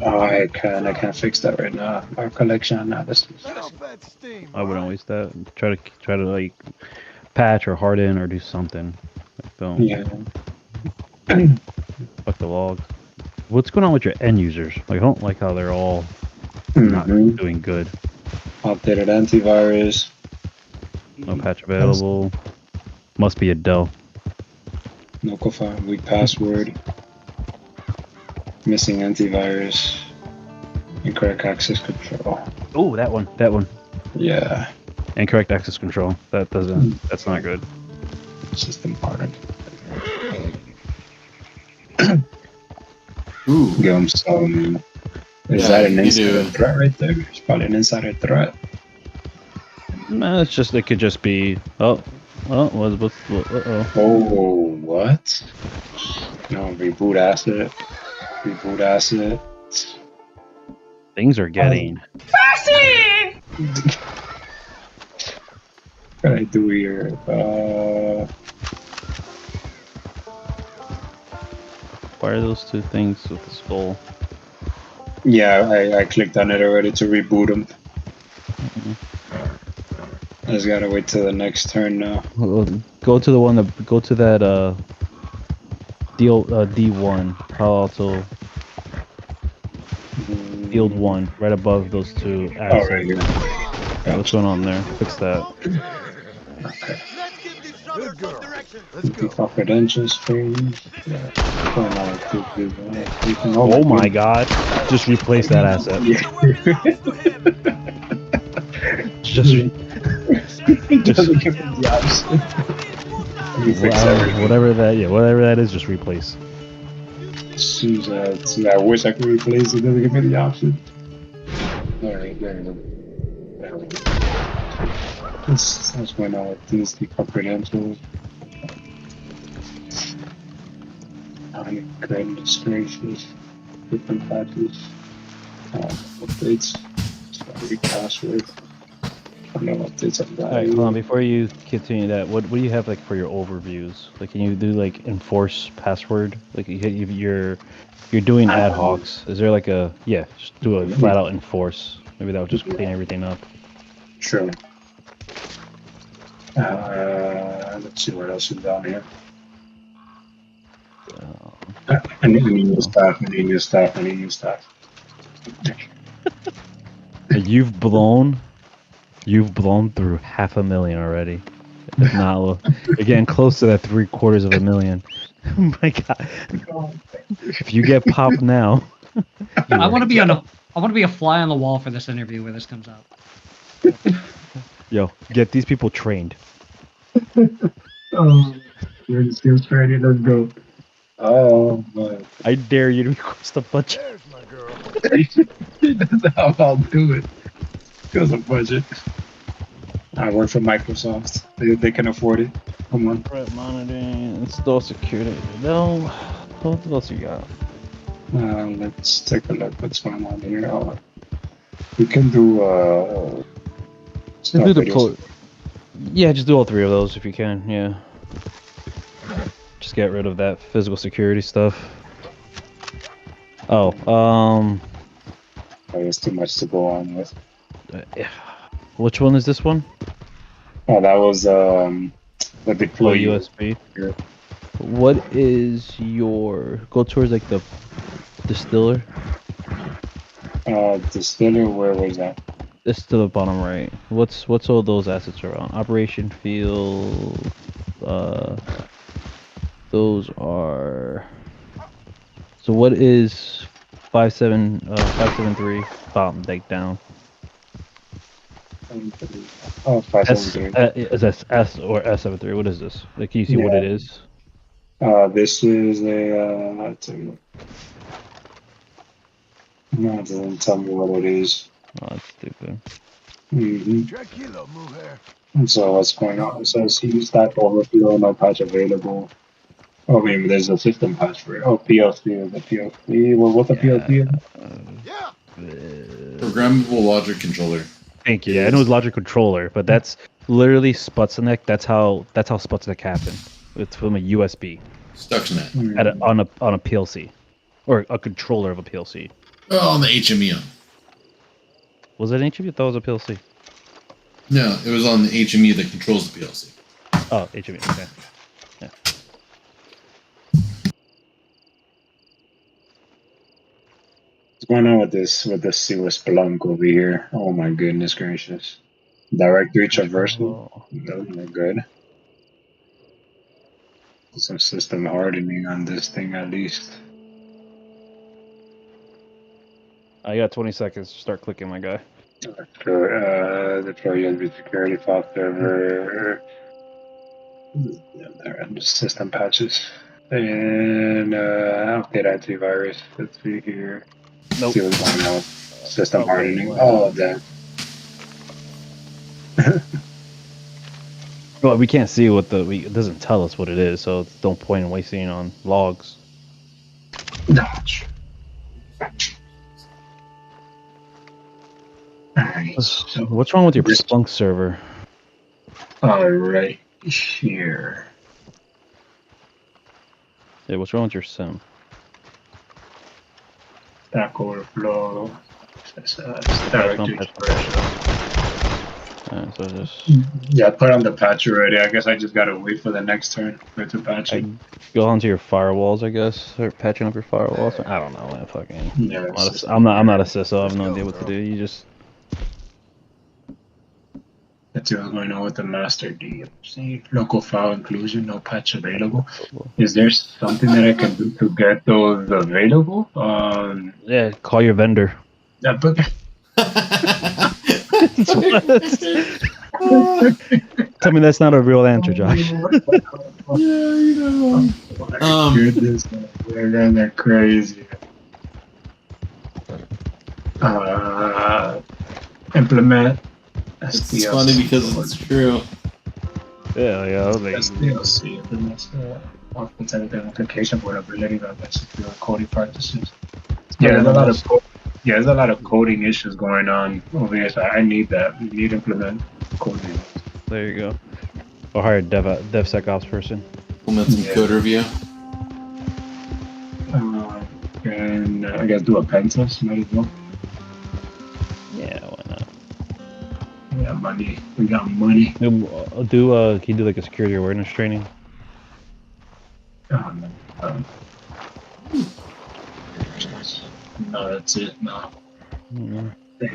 I can't fix that right now. Our collection analysis. I wouldn't waste that. Try to like patch or harden or do something. Like, don't Yeah. fuck the logs. What's going on with your end users? Like, I don't like how they're all not doing good. Updated antivirus. No patch available. Must be a Dell. No confirm weak password. Missing antivirus. Incorrect access control. Oh, that one. That one. Yeah. Incorrect access control. That doesn't. That's not good. System hardened. Ooh. Give him some. Is Yeah, that an you insider do. threat right there? It's probably an insider threat. No, it's just. It could just be. Oh. What's uh-oh. Oh, what? No, reboot asset. Reboot asset. Things are getting. What can I do here? Why are those two things with the skull? Yeah, I clicked on it already to reboot them. I just gotta wait till the next turn now. Go to the one that. Go to that D1 Palo Alto Field 1 right above those two Oh, assets. right here. Yeah, what's going on there? Fix that. Okay. Good girl. Let's go. Default credentials screen. Yeah. What's going on with this? Oh my god. Just replace that asset. Yeah. Just Doesn't give him the option. whatever that is, just replace. See, I wish I could replace it. Doesn't give me the option. Alright, there we go. There we go. What's going on with this? Default credentials. Registrations. Different patches. Updates. Sorry, password. No updates on that. Alright, hold on, before you continue that, what do you have like for your overviews? Like, can you do like enforce password? Like you're doing ad hocs. Is there like a just do a flat out enforce. Maybe that would just clean everything up. Sure. Let's see what else is down here. I need new stuff. I need new stuff. I need new stuff. You've blown through 500,000 already. If not, you're getting close to that 750,000. Oh my god! If you get popped now, I want to be a fly on the wall for this interview where this comes out. yo, get these people trained. Oh, you're the skills training. Let's go. Oh, my. I dare you to request a budget. There's my girl. That's how I'll do it. Because of budget. I work for Microsoft. They can afford it. Come on. Threat monitoring, install security. No, what else you got? Let's take a look. What's going on here? We can do Just do the just do all three of those if you can. Yeah. Just get rid of that physical security stuff. There's too much to go on with. Which one is this one? Oh, that was the deploy USB. Yeah. What is your go towards like the distiller? Distiller. Where was that? It's to the bottom right. What's all those assets around? Operation field. Those are. So what is 573 bottom take down? Oh, 573. Is that S or S73? What is this? Like, can you see what it is? This is a. Let's see. No, it doesn't tell me what it is. Oh, that's stupid. Mhm. Tranquilo, mujer. So what's going on? It says he stack overflow, no patch available. Oh, maybe there's a system patch for it. Oh, PLC is a PLC. Well, what's a Yeah. PLC? Yeah. Programmable logic controller. Thank you. Yeah, I know it's logic controller, but that's literally Sputnik. That's how Sputnik happened. It's from a USB Stuxnet. at on a PLC, or a controller of a PLC. Oh, on the HME. Was it an HMI? I thought it was a PLC. No, it was on the HME that controls the PLC. Oh, HMI. Okay. Yeah. What's going on with this sewer Splunk over here? Oh my goodness gracious! Directory traversal. Oh. Those are good. Some system hardening on this thing at least. I got 20 seconds to start clicking, my guy. Deploy USB security file server. There are system patches. And update antivirus. Let's see here. Nope. See what's going on. System Okay, hardening. well. Oh, damn. Well, we can't see what it doesn't tell us what it is, so it's no point in wasting on logs. Dodge. Alright, so What's wrong with your this- Splunk server? right here. Yeah, what's wrong with your sim? Stack Overflow. Don't Directory patch. traversal. Alright, so just Yeah, I put on the patch already. I guess I just gotta wait for the next turn for it to patch it. go onto your firewalls, I guess. Start patching up your firewalls. I don't know, man. Fucking. Yeah, I'm not a CISO. I have no idea what to do. You just. Let's see what's going on with the master DMC. Local file inclusion, no patch available. Is there something that I can do to get those available? Yeah, call your vendor. Yeah, but Tell me that's not a real answer, Josh. Goodness, man, they're crazy. Implement It's funny because it's true. Yeah, SDLC implements authentic application vulnerability that secure coding practices. Yeah, there's a lot of there's a lot of coding issues going on over here. So I need that. We need to implement coding. There you go. Or hire a DevSecOps person. Implement some code review. And I guess do a pen test, might as well. Yeah, why not? Yeah, money. We got money. Can you do like a security awareness training? No, that's it. No.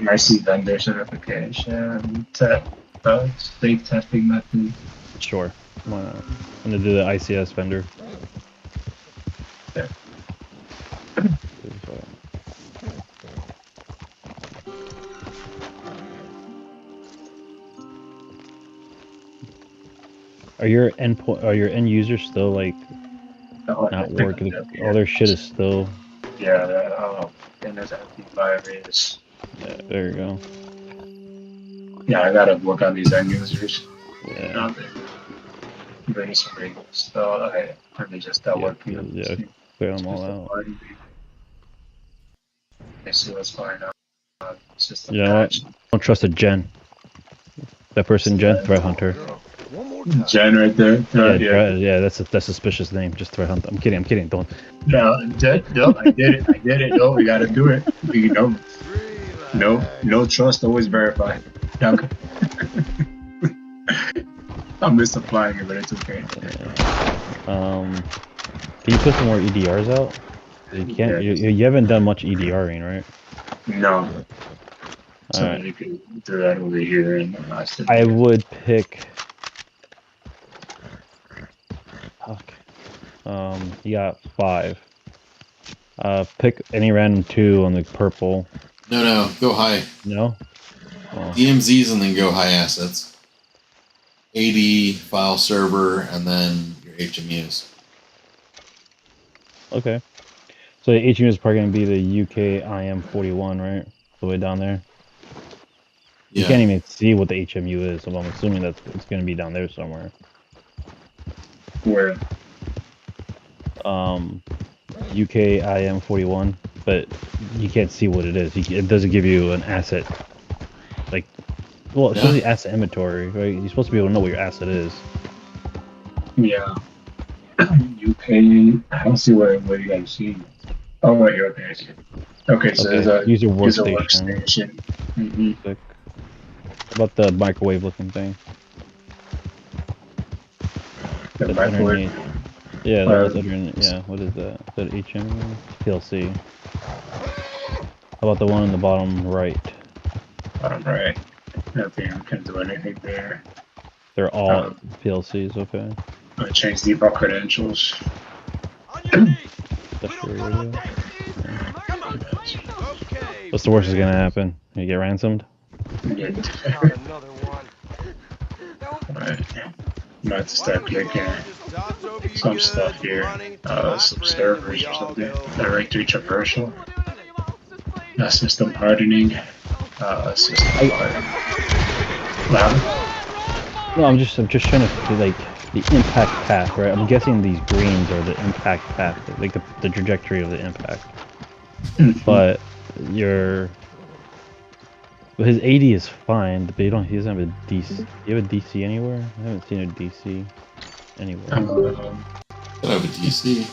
I see vendor certification, state testing method. Sure. Why not? I'm gonna do the ICS vendor. Yeah. Are your end users still like not working? All their shit is still. Yeah, and there's antivirus. Yeah, there you go. Yeah, I gotta work on these end users. Yeah. Bring some radios. So okay, let me just work here. Yeah, clear them all out. Let's see what's going on. It's just a You know what? patch. Don't trust a Jen. That person, Jen, threat hunter. Jen right there. Yeah, that's a suspicious name. Just threat hunter. I'm kidding. Don't. No, Jen, no, I did it. No, we gotta do it. No trust, always verify. Okay. I'm misapplying it, but it's okay. Can you put some more EDRs out? You can't. Yeah. You haven't done much EDRing, right? No. So Alright. you can do that over here. And I would pick. Fuck. You got 5. Pick any random 2 on the purple. No, go high. No? Oh. DMZs and then go high assets. AD, file server, and then your HMUs. Okay. So the HMU is probably going to be the UK IM41, right? The way down there. You can't even see what the HMU is, so I'm assuming that it's going to be down there somewhere. Where? UK IM 41, but you can't see what it is. It doesn't give you an asset. Like, well, it's supposed to be asset inventory, right? You're supposed to be able to know what your asset is. Yeah. UK. I don't see where you guys see. Oh, right here. Okay. Okay, so there's a user user workstation. workstation. Mm-hmm. How about the microwave looking thing? The That's microwave. underneath. Yeah, that's underneath. Yeah, what is that? Is that HMU? PLC. How about the one in the bottom right? Bottom right. Nothing. I can't do anything there. They're all PLCs, okay. I changed debug credentials. What's the worst that's gonna happen? You get ransomed? Yeah. Alright. I'm about to start clicking some stuff here. Some servers or something. Directory traversal. System hardening. System hardening. No, I'm just trying to do like the impact path, right? I'm guessing these greens are the impact path, like the trajectory of the impact. But his 80 is fine, but he doesn't have a DC. Do you have a DC anywhere? I haven't seen a DC anywhere. I have a DC.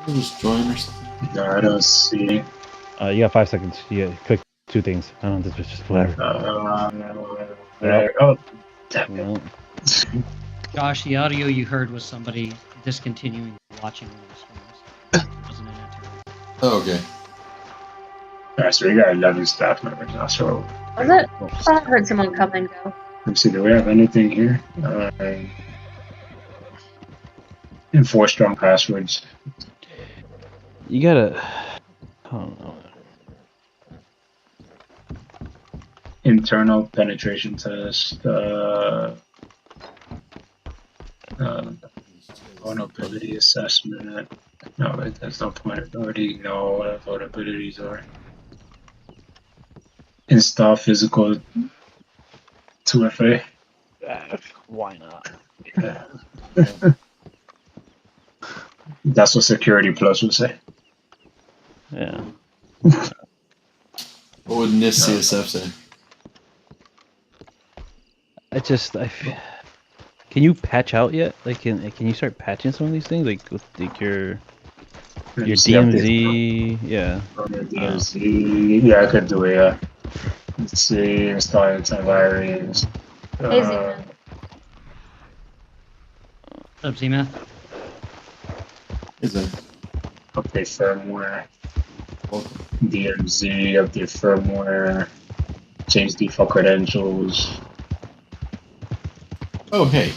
Just join or something. No, I don't see. You got 5 seconds. You gotta click 2 things. I don't know, it's just whatever. Oh, damn it. Josh, the audio you heard was somebody discontinuing watching one of the streams. It wasn't an internet. Oh, okay. Alright, so we got 11 staff members now, so... Was it? I heard someone come and go. Let's see, do we have anything here? Enforce strong passwords. You gotta... I don't know. Internal penetration test. Vulnerability assessment. No, there's no point. I already know what vulnerabilities are. Install physical 2FA. Why not? Yeah. That's what Security Plus would say. Yeah. What would NIST CSF say? Can you patch out yet? Like, can you start patching some of these things? Like with like your DMZ, yeah. DMZ, yeah, I could do it. Yeah. Let's see, install antivirus. What's up, Z-Math? Is it? Update firmware. DMZ, update firmware. Change default credentials. Oh, hey.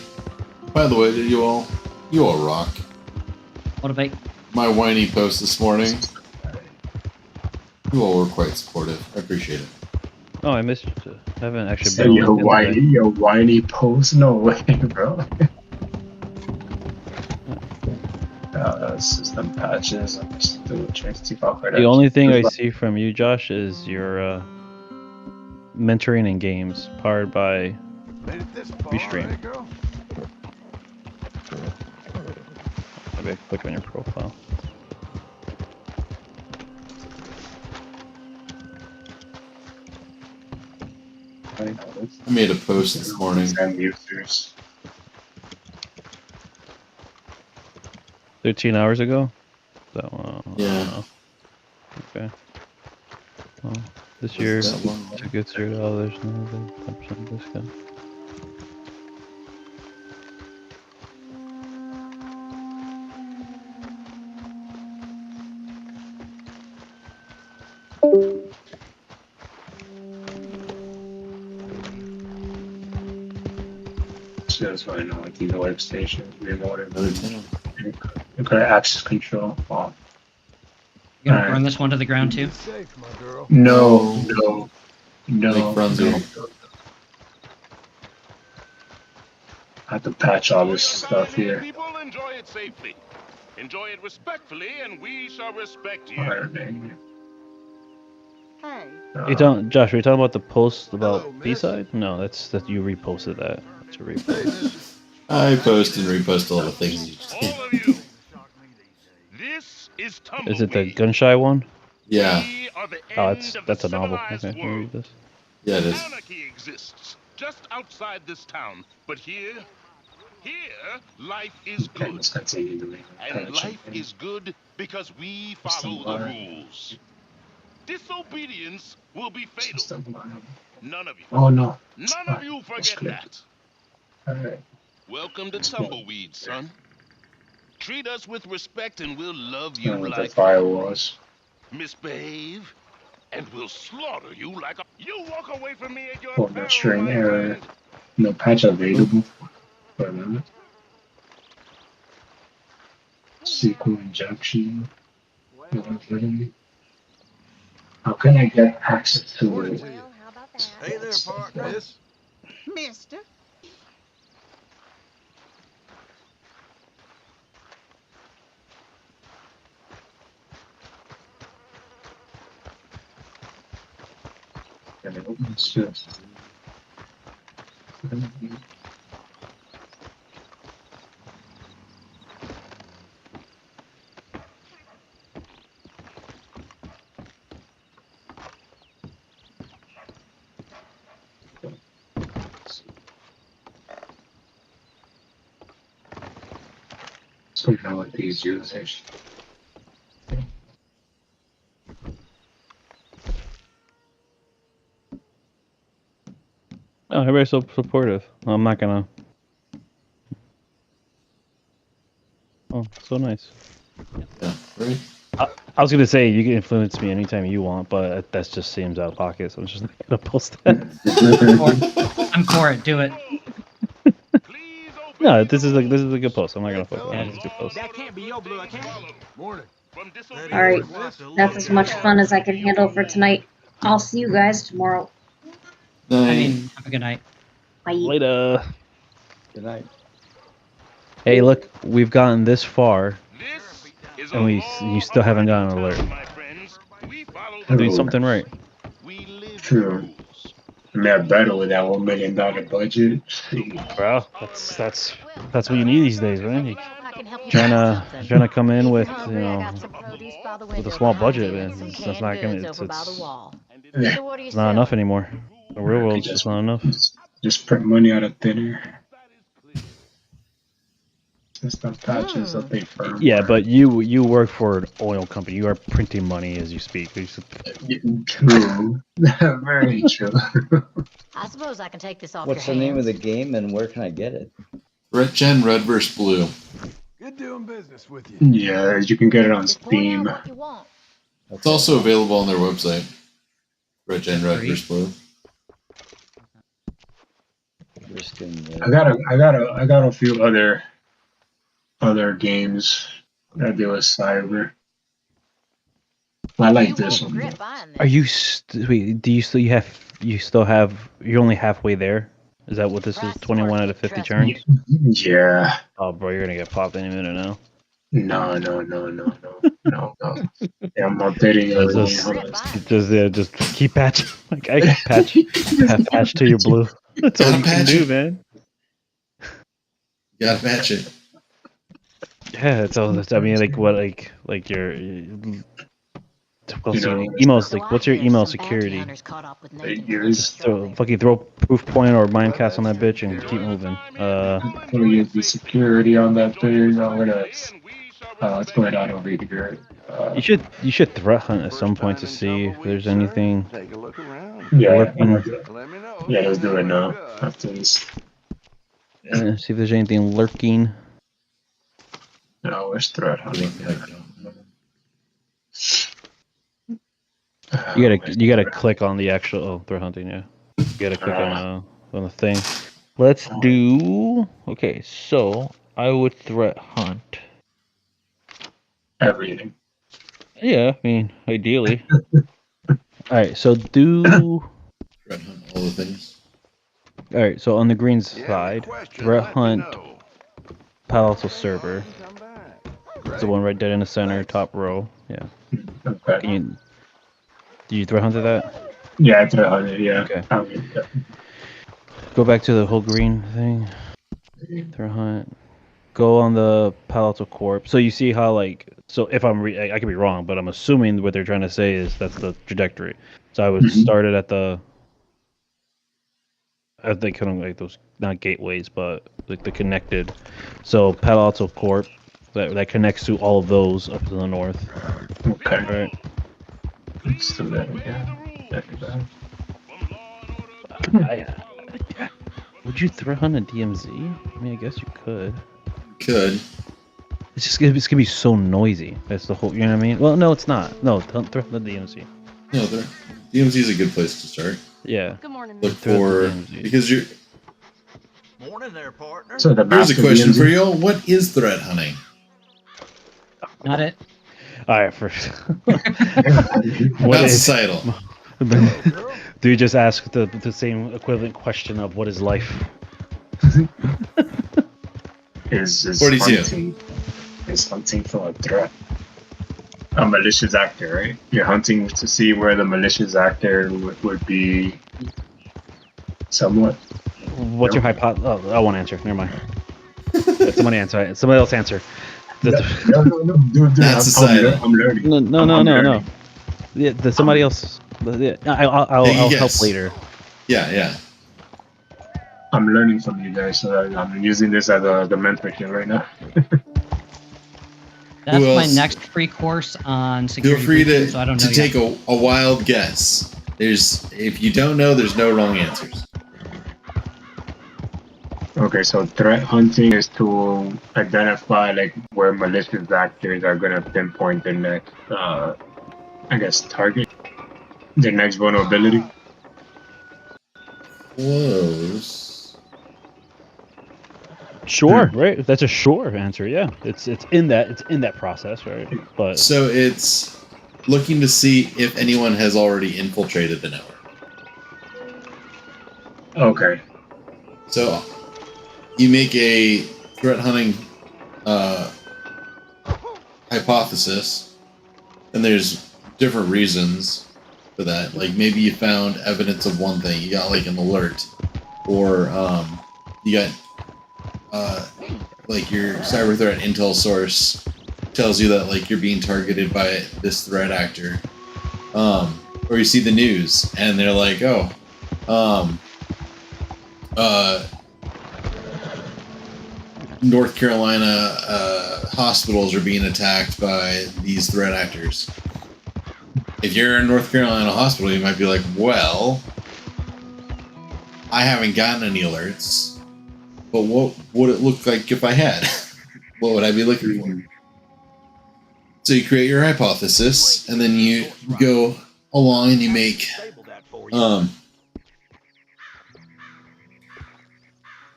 By the way, you all rock. What about my whiny post this morning? You all were quite supportive. I appreciate it. Oh, I missed it. I haven't actually So been your whiny post? No way, bro. System patches. I'm just doing change default credentials. The only thing I see from you, Josh, is your mentoring and games powered by Restream. Maybe I can click on your profile. I made a post this morning. Users. 13 hours ago? So, yeah. Okay. Well, this year, to get $0, 10% discount. That's why I know like these workstations, remote and access control. Oh. You gonna burn this one to the ground too? No. I have to patch all this stuff here. People enjoy it safely. Enjoy it respectfully, and we shall respect you. Alright, You talking, Josh? Are you talking about the post about B-side? No, that's that you reposted that. It's a repost. I post and repost all the things you did. All of you. This is Is it the Tumbleweed. gun shy one? Yeah, We are the Oh, end of that's the a novel. civilized Okay, let me world. read this. yeah, it is. Anarchy exists just outside this town, but here, life is good. Let's continue doing And life is good because we follow the rules. Disobedience will be fatal. None of you. Oh no. None of you That's forget good. that. Alright. Welcome to That's good. Tumbleweed, son. Treat us with respect and we'll love Turn you with the like family. firewalls. Misbehave, and we'll slaughter you like a... You walk away from me at your Oh, no peril, string my error. friend. No patch available for that. SQL injection. How can I get access to Morning it? to you. Hey there, miss. Mister. Can I open this chest? So you know what these users. Oh, everybody's so supportive. I'm not gonna. Oh, so nice. Yeah, right. I was gonna say you can influence me anytime you want, but that just seems out of pocket, so I'm just not gonna post that. I'm for it. Do it. No, this is a good post. I'm not gonna fuck Yeah, around. it It's is. a good post. That can't be your blood, can it? Morning. Alright, that's as much fun as I can handle for tonight. I'll see you guys tomorrow. I mean, have a good night. Bye. Later. Good night. Hey, look, we've gotten this far, and you still haven't gotten an alert. Doing something right. True. I mean, I better with that $1 million budget. Bro, that's what you need these days, man. You trying to come in with with a small budget, man. That's not gonna. It's not enough anymore. The real I could world's just not enough. just print money out of thin air. Just not patches, update firmware. Yeah, but you work for an oil company. You are printing money as you speak. True. Very true. I suppose I can take this off What's the your name of hands. the game and where can I get it? Red Gen Red vs Blue. Good doing business with you. Yeah, you can get it on Just point out Steam. what you want. It's also available on their website. Red Gen Red Free? vs Blue. I got a few other games that deal with cyber. I like this one. Regret buying this. Are you wait? Do you still have? You're only halfway there. Is that what this is? 21 out of 50 turns. Yeah. Oh, bro, you're gonna get popped any minute now. No. Yeah, I'm updating everything. Hold on. Just keep patching. Like I patch to your blue. That's all you can do, man. You gotta patch it. Yeah, that's all. I mean, like what, like your. What else you need? Emails, like, what's your email security? Just throw proof point or Minecast on that bitch and keep moving. Use the security on that thing. What's going on over here? You should threat hunt at some point to see if there's anything. Take a look around. Yeah, lurking. Let me know. Yeah, let's do it now. After this. See if there's anything lurking. No, where's threat hunting? You gotta click on the actual threat hunting. Yeah, you gotta click on the thing. Let's do. Okay, so I would threat hunt everything. Yeah, I mean, ideally. All right, so do. Threat hunt all the things. All right, so on the green side, threat hunt Palo Alto server. It's the one right dead in the center, top row. Yeah. Okay. Can you Did you threat hunted that? Yeah, I threat hunted. Yeah. Okay. Yeah. Go back to the whole green thing. Threat hunt. Go on the Palo Alto Corp. So you see how like if I'm I could be wrong, but I'm assuming what they're trying to say is that's the trajectory. So I would start it at the kind of like those not gateways, but like the connected. So Palo Alto Corp that connects to all of those up to the north. Okay. Right. Let's do that again. Would you threat hunt a DMZ? I mean, I guess you could. Could. It's gonna be so noisy. That's the whole. You know what I mean? Well, no, it's not. No, don't threat the DMZ. No, DMZ is a good place to start. Yeah. Good morning. Look for because you're. Morning there, partner. So Here's a question for you: what is threat hunting? Not it. All right, first. Not societal. Do you just ask the same equivalent question of what is life? Is 42. hunting. Is hunting for a threat. A malicious actor, right? You're hunting to see where the malicious actor would be somewhat. What's your hypothesis? Oh, I won't answer. Never mind. Somebody answer. Somebody else answer. No, dude, That's society. I'm learning. No. Yeah, somebody else. Yeah, I'll help guess. later. Yeah. I'm learning from you guys, so I'm using this as the mentorship right now. That's Who my else? next free course on Feel security. free breaches, so I don't know to take yet. a wild guess. If you don't know, there's no wrong answers. Okay, so threat hunting is to identify like where malicious actors are gonna pinpoint the next, I guess, target, the next vulnerability. Close. Sure, right? That's a sure answer. Yeah, it's in that process, right? But So it's looking to see if anyone has already infiltrated the network. Okay. So you make a threat hunting hypothesis, and there's different reasons for that. Like maybe you found evidence of one thing, you got like an alert, or you got like your cyber threat intel source tells you that like you're being targeted by this threat actor, or you see the news and they're like, oh, North Carolina hospitals are being attacked by these threat actors. If you're in North Carolina hospital, you might be like, well, I haven't gotten any alerts, but what would it look like if I had? What would I be looking for? So you create your hypothesis, and then you go along and you make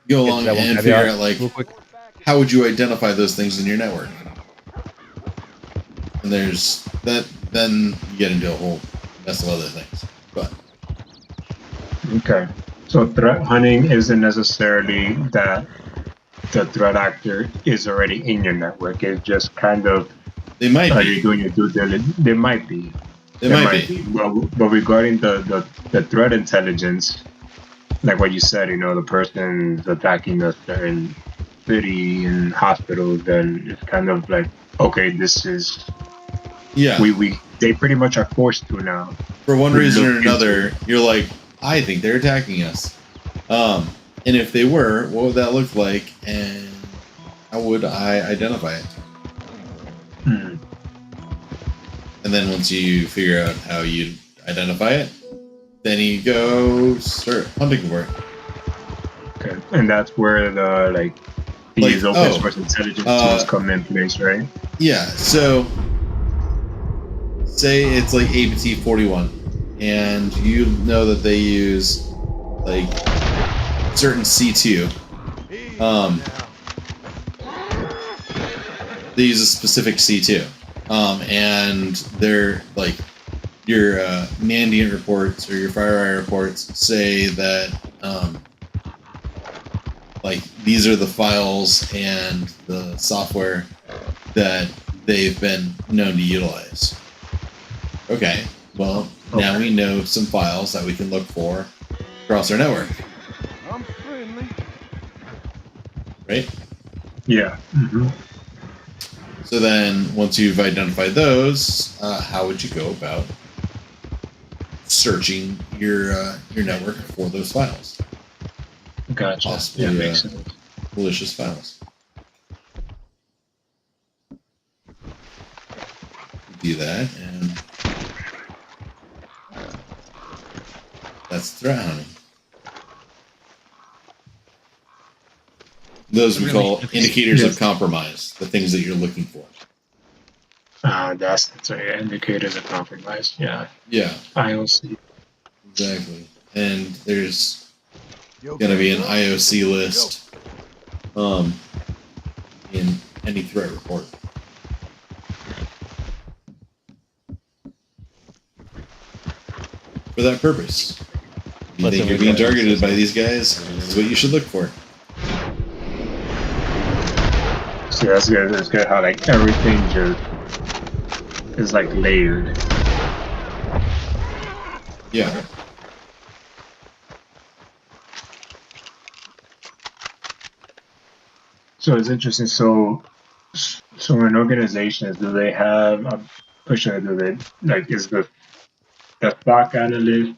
go along and figure out like how would you identify those things in your network. And there's that. Then you get into a whole mess of other things. But Okay. So threat hunting isn't necessarily that the threat actor is already in your network. It's just kind of they might are be. you doing your due diligence? They might be. They might be. But regarding the threat intelligence, like what you said, you know, the person's attacking a certain city and hospital, then it's kind of like, okay, this is they pretty much are forced to now. For one reason or another, you're like, I think they're attacking us. And if they were, what would that look like? And how would I identify it? Hmm. And then once you figure out how you identify it, then you go start hunting for it. Okay. And that's where the these open source intelligence tools come in place, right? Yeah. So say it's like APT 41, and you know that they use like certain C2. They use a specific C2, and they're like your Mandiant reports or your FireEye reports say that like these are the files and the software that they've been known to utilize. Okay, well, Now we know some files that we can look for across our network, I'm friendly. right? Yeah. Mm-hmm. So then, once you've identified those, how would you go about searching your network for those files? Gotcha. Possibly Yeah, makes sense. malicious files. Do that, and that's threat hunting. Those we call indicators of compromise, the things that you're looking for. That's indicators of compromise. Yeah. Yeah, IOC. exactly. And there's going to be an IOC list in any threat report. For that purpose, if you think you're being targeted by these guys, this is what you should look for. So that's good. That's good. How like everything just is like layered. Yeah. So it's interesting. So in organizations, do they have? I'm pushing. Do they like? Is the SOC analyst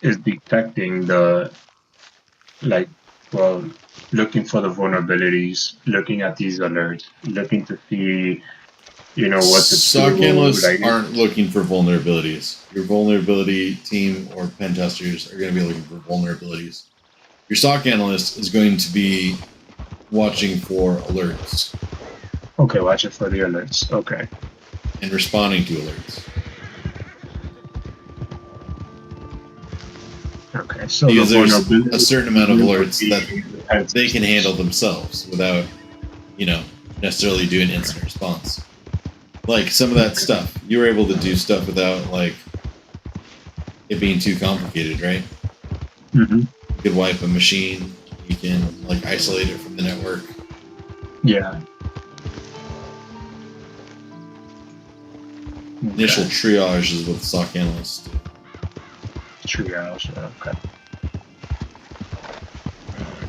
is detecting the like? Well, looking for the vulnerabilities, looking at these alerts, looking to see, what to SOC do. analysts Like, aren't looking for vulnerabilities. Your vulnerability team or pen testers are going to be looking for vulnerabilities. Your SOC analyst is going to be watching for alerts. Okay, watch it for the alerts. Okay. And responding to alerts. Okay, so because there's vulnerability, a certain amount of alerts that they can handle themselves without, necessarily doing instant response. Like some of that stuff, you were able to do stuff without like it being too complicated, right? Mm-hmm. You could wipe a machine. You can like isolate it from the network. Yeah. Initial triage is what the SOC analysts do. Triage, okay.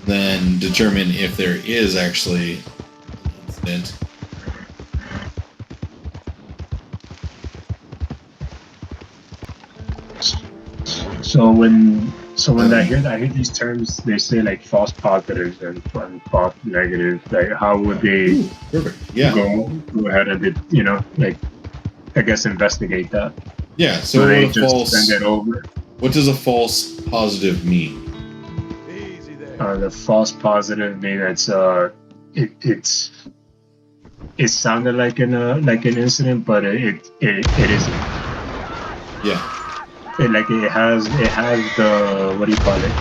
Then determine if there is actually an incident. So when I hear these terms, they say like false positives and false negatives. Like, how would they go ahead and I guess investigate that? Yeah. So do they what just send it over? What does a false positive mean? The false positive means it sounded like an incident, but it isn't. Yeah. It has the, what do you call it?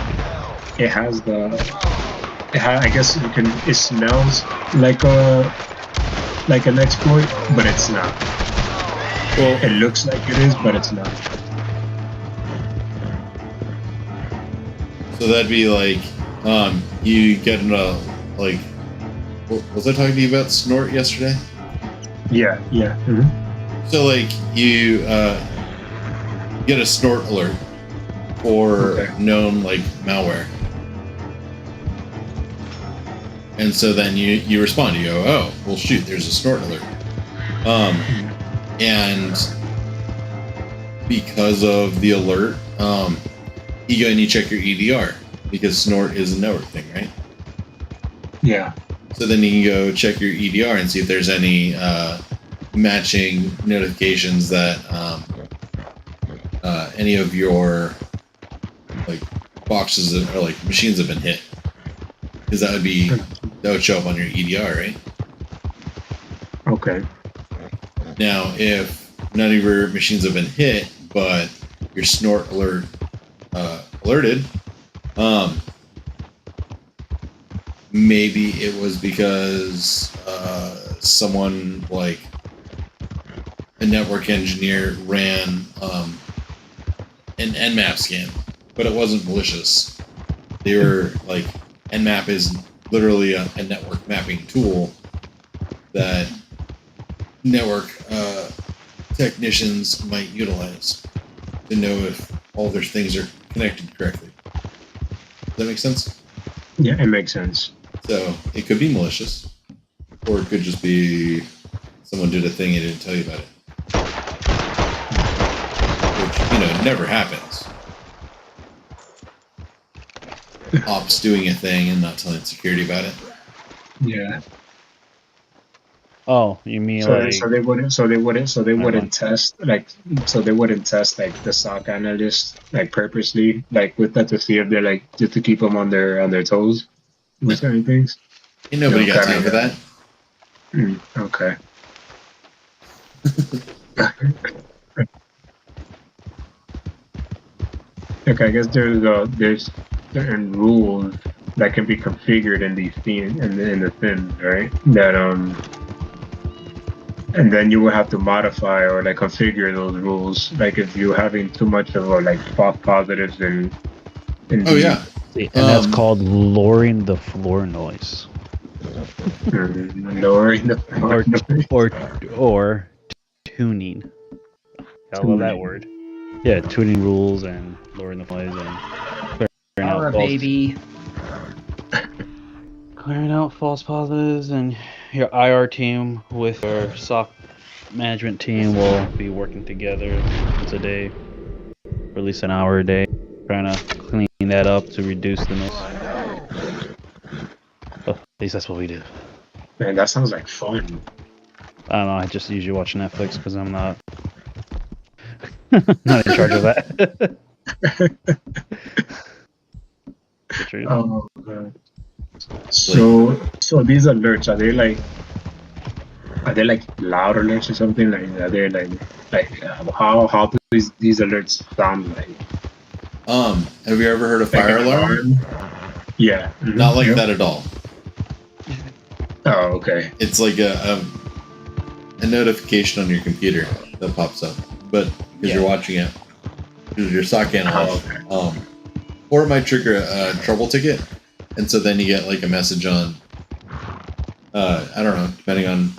I guess it smells like an exploit, but it's not. Well, it looks like it is, but it's not. So that'd be like, you get in a, like, was I talking to you about snort yesterday? Yeah. Mm-hmm. So like you get a snort alert for known like malware, and so then you respond. You go, oh well, shoot, there's a snort alert, and because of the alert, you go and you check your EDR because snort is a network thing, right? Yeah. So then you can go check your EDR and see if there's any matching notifications that any of your like boxes or like machines have been hit, because that would show up on your EDR, right? Okay. Now, if none of your machines have been hit, but your snort alert alerted, maybe it was because someone like a network engineer ran an Nmap scan, but it wasn't malicious. They were like, Nmap is literally a network mapping tool that network technicians might utilize. to know if all their things are connected correctly. Does that make sense? Yeah, it makes sense. So it could be malicious, or it could just be someone did a thing and didn't tell you about it. Which, never happens. Ops doing a thing and not telling security about it. Yeah. Oh, you mean So, like? so they wouldn't mind. test the SOC analysts like purposely like with that to see if they're like just to keep them on their toes with certain things. Ain't nobody No, got time for that. Okay. Okay, I guess there's certain rules that can be configured in these themes in the themes, right? That and then you will have to modify or like configure those rules. Like if you're having too much of a like false positives in Oh yeah. See, and that's called lowering the floor noise. lowering the floor noise. Or tuning. I love that word. Yeah, tuning rules and lowering the noise and Power baby. Clearing out false positives, and your IR team with your SOC management team will be working together once a day, or at least an hour a day, trying to clean that up to reduce the noise. Well, at least that's what we do. Man, that sounds like fun. I don't know. I just usually watch Netflix because I'm not not in charge of that. The truth. Oh god. So these alerts are they like loud alerts or something? Like are they how do these alerts sound like? Have you ever heard of fire alarm? Yeah. Not like that at all. Oh, okay. It's like a notification on your computer that pops up, but because you're watching it, because you're SOC analyst, or it might trigger a trouble ticket, and so then you get like a message on, I don't know, depending on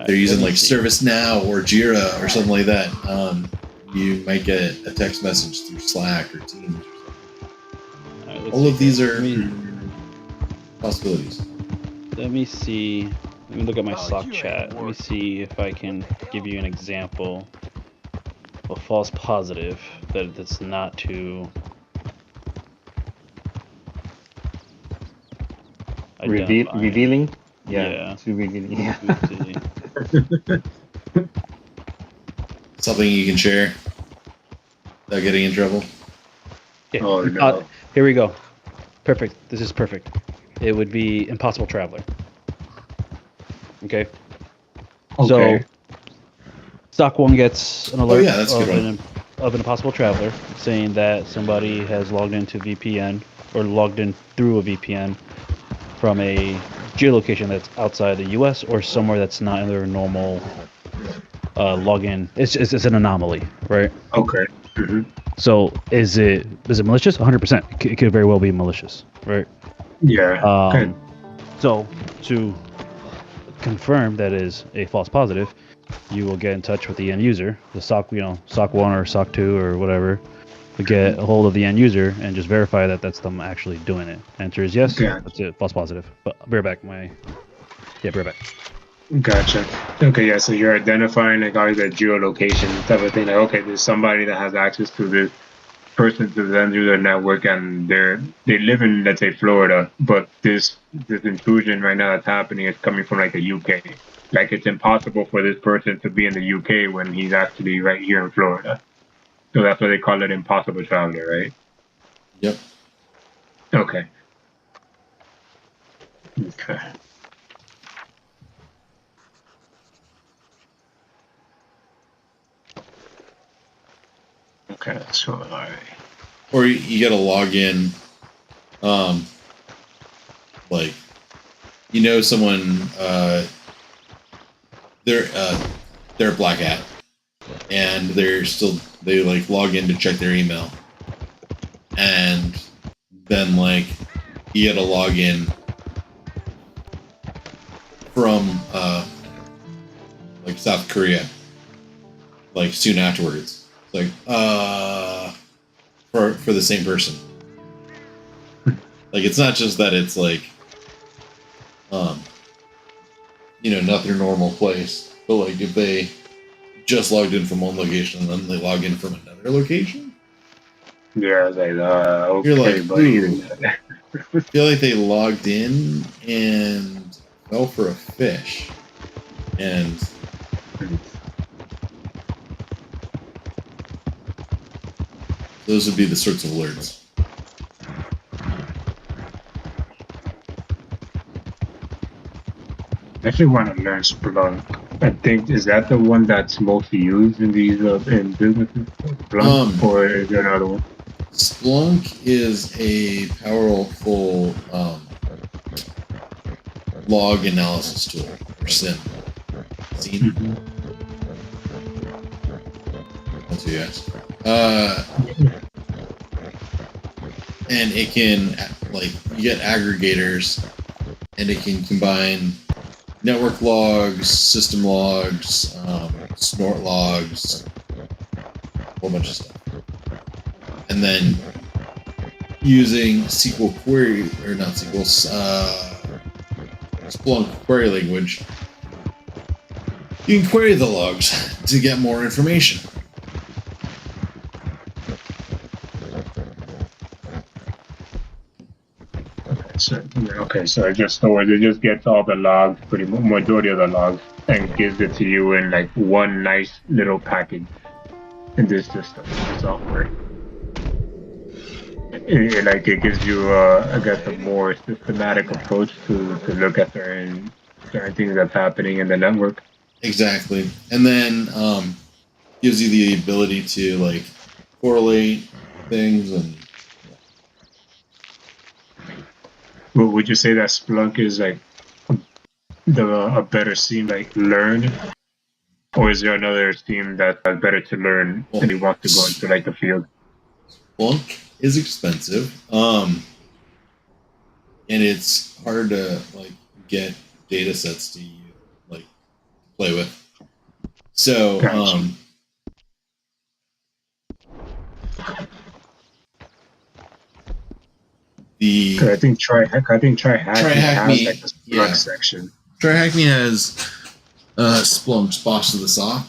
they're using like ServiceNow or Jira or something like that. You might get a text message through Slack or Teams. All of these are possibilities. Let me see. Let me look at my SOC chat. Let me see if I can give you an example of a false positive that's not too revealing. Yeah. Too revealing. Yeah. Something you can share without getting in trouble. Yeah. Oh no. Here we go. Perfect. This is perfect. It would be Impossible Traveler. Okay. So, SOC 1 gets an alert of an Impossible Traveler saying that somebody has logged into VPN or logged in through a VPN from a geolocation that's outside the U.S. or somewhere that's not in their normal login. It's an anomaly, right? Okay. So is it malicious? 100%. It could very well be malicious, right? Yeah. So to confirm that is a false positive, you will get in touch with the end user, the SOC 1 or SOC 2 or whatever, to get a hold of the end user and just verify that that's them actually doing it. Answer is yes. That's it. False positive. But I'll be right back. Be right back. Gotcha. Okay, yeah, so you're identifying like either geolocation type of thing. Like, okay, there's somebody that has access to this person to the end user network, and they live in, let's say, Florida, but this intrusion right now that's happening is coming from like the UK. Like it's impossible for this person to be in the UK when he's actually right here in Florida. So that's why they call it impossible traveler, right? Yep. Okay. Okay. Okay, so all right. Or you got to log in, like, someone, they're a black hat, and they like log in to check their email, and then like you got to log in from like South Korea, like soon afterwards. It's like, for the same person. Like, it's not just that it's like, not their normal place, but like if they just logged in from one location and then they log in from another location, Yeah, like, you're okay, like, buddy. ooh. I feel like they logged in and fell for a fish. And those would be the sorts of alerts. I actually want to learn Splunk. I think, is that the one that's mostly used in these in businesses? Splunk, or is there another one? Splunk is a powerful log analysis tool, or SIM. SIM? That's what you asked. And it can, like, you get aggregators, and it can combine network logs, system logs, snort logs, a whole bunch of stuff. And then using SQL query, or not SQL, Splunk query language, you can query the logs to get more information. So it just stores, it just gets all the logs, pretty much majority of the logs, and gives it to you in like one nice little package in this system, the software. It gives you, I guess, a more systematic approach to look at certain things that's happening in the network. Exactly, and then gives you the ability to like correlate things and. Well, would you say that Splunk is like a better SIEM, like learn, or is there another SIEM that's better to learn and you want to go into like the field? Splunk is expensive, and it's hard to like get data sets to like play with. So, Gotcha. I think TryHackMe has like a Splunk section. TryHackMe has Splunk's Boss of the Sock,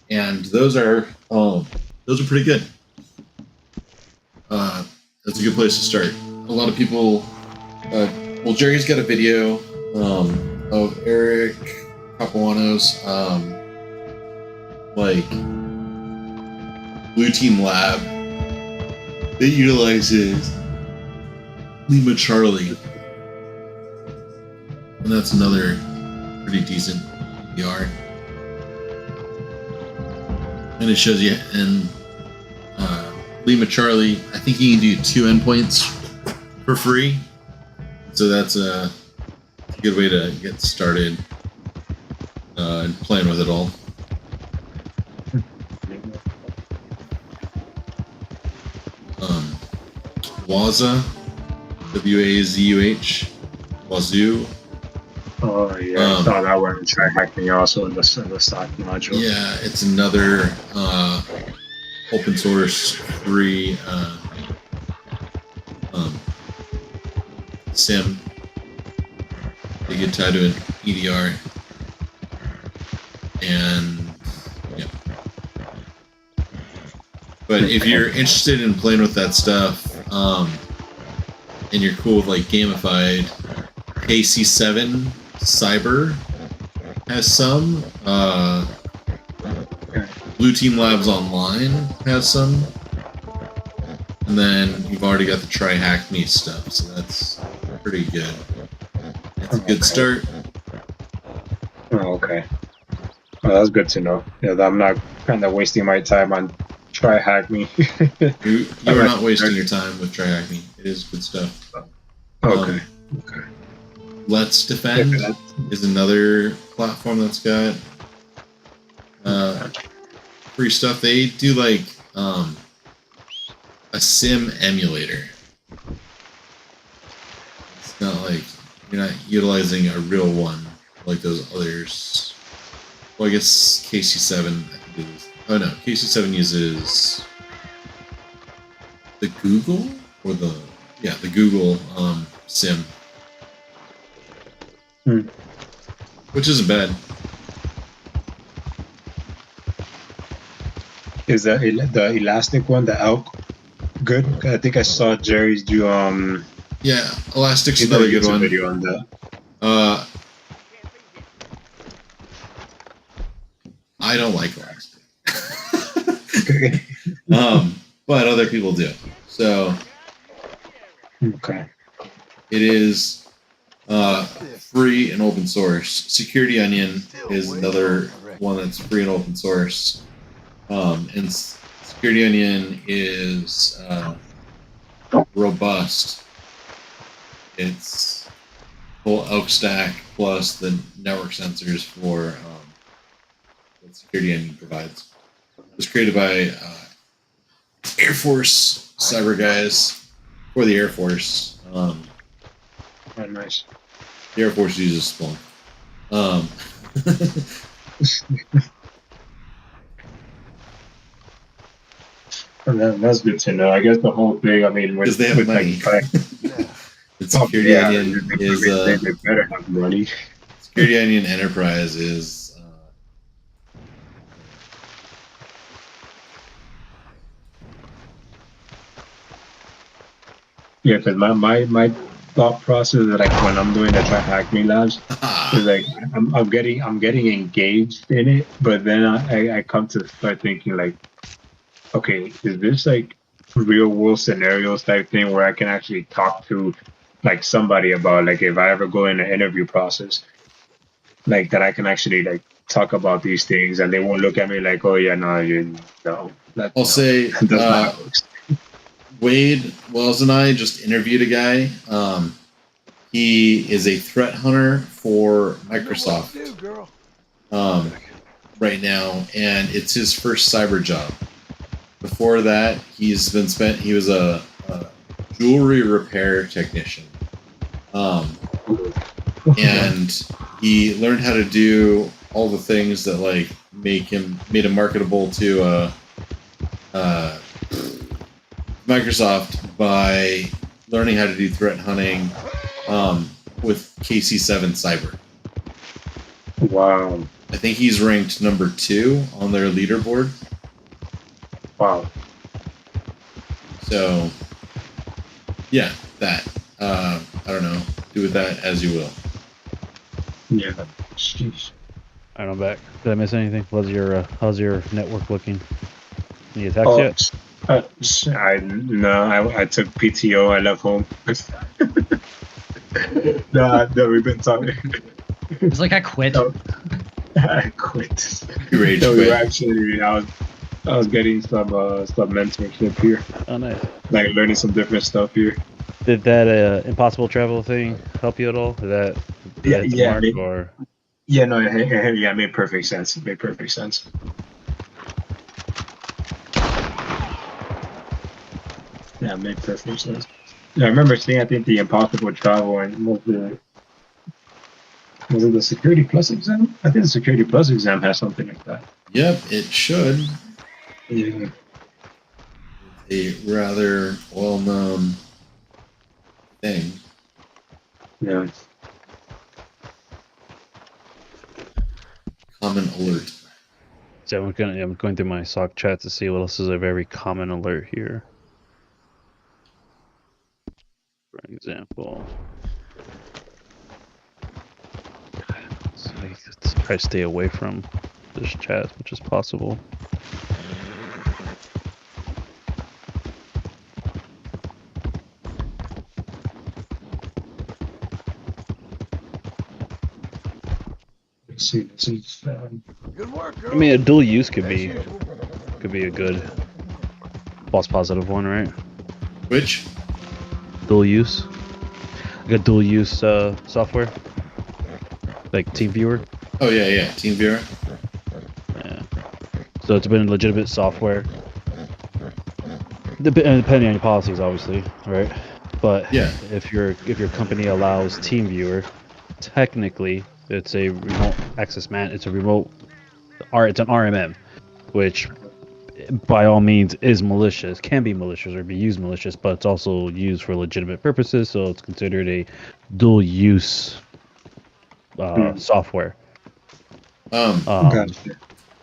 and those are pretty good. That's a good place to start. A lot of people. Well, Jerry's got a video of Eric Capuano's like Blue Team Lab that utilizes Lima Charlie, and that's another pretty decent PR. And it shows you in Lima Charlie, I think you can do 2 endpoints for free, so that's a good way to get started and playing with it all. Waza, WAZUH, Wazoo. Oh yeah, I saw that one in TryHackMe also in the stock module. Yeah, it's another open source free SIM. You get tied to an EDR, and yeah. But if you're interested in playing with that stuff, and you're cool with like gamified, KC7 Cyber has some. Blue Team Labs Online has some. And then you've already got the TryHackMe stuff, so that's pretty good. It's a good start. Oh, okay. Well, that's good to know. Yeah, I'm not kind of wasting my time on TryHackMe. You are not wasting your time with TryHackMe. It is good stuff. Okay. Let's Defend is another platform that's got free stuff. They do like a sim emulator. It's not like you're not utilizing a real one like those others. Well, I guess KC7 I think it is. Oh no, KC7 uses the Google or the Google sim, Hmm. which isn't bad. Is the elastic one, the elk, good? I think I saw Jerry's do Yeah, Elastic's he did a another good YouTube one. video on that. I don't like Elastic. Okay. But other people do. So Okay. it is free and open source. Security Onion is another one that's free and open source. And Security Onion is robust. It's full elk stack plus the network sensors for what Security Onion provides. It was created by Air Force cyber guys for the Air Force. Oh, nice. The Air Force uses Splunk. That's good to know. I guess the whole thing. I mean, Because they have money. The Security Onion is they better have money. Security Onion Enterprise is Yeah, because my thought process is like when I'm doing the Try Hack Me labs is like I'm getting engaged in it, but then I come to start thinking like, okay, is this like real world scenarios type thing where I can actually talk to like somebody about like if I ever go in an interview process, like that I can actually like talk about these things and they won't look at me like, oh yeah, no, I'll say that's not how it works. Wade Wells and I just interviewed a guy. He is a threat hunter for Microsoft right now, and it's his first cyber job. Before that, he was a jewelry repair technician, and he learned how to do all the things that like made him marketable to Microsoft by learning how to do threat hunting with KC7 Cyber. Wow. I think he's ranked number 2 on their leaderboard. Wow. So, yeah, that. I don't know. Do with that as you will. Yeah. Jeez. Alright, I'm back. Did I miss anything? How's your network looking? Any attacks yet? I took PTO. I left home. no, we've been talking. It's like I quit. No, I quit. You rage No, we quit. were actually. I was getting some mentorship here. Oh, nice. Like learning some different stuff here. Did that impossible travel thing help you at all? Did that hit the mark or? Yeah, no, it made perfect sense. It made perfect sense. Yeah, it made perfect sense. Yeah, I remember seeing, I think, the impossible travel and was it the Security Plus exam? I think the Security Plus exam has something like that. Yep, it should. Yeah. It's a rather well-known thing. Yeah. Common alert. So I'm going through my SOC chat to see what else is a very common alert here. For example, let's try to stay away from this chat as much as possible. Let's see. This is. Good work, girl. I mean, a dual use could be a good false positive one, right? Which? Dual use. Like a dual use software. Like TeamViewer. Oh yeah, TeamViewer. Yeah. So it's been legitimate software. Depending on your policies, obviously, right? But yeah, if your company allows TeamViewer, technically it's a remote access man. It's a remote. It's an RMM, which by all means is malicious, can be malicious or be used malicious, but it's also used for legitimate purposes, so it's considered a dual use software. Gotcha.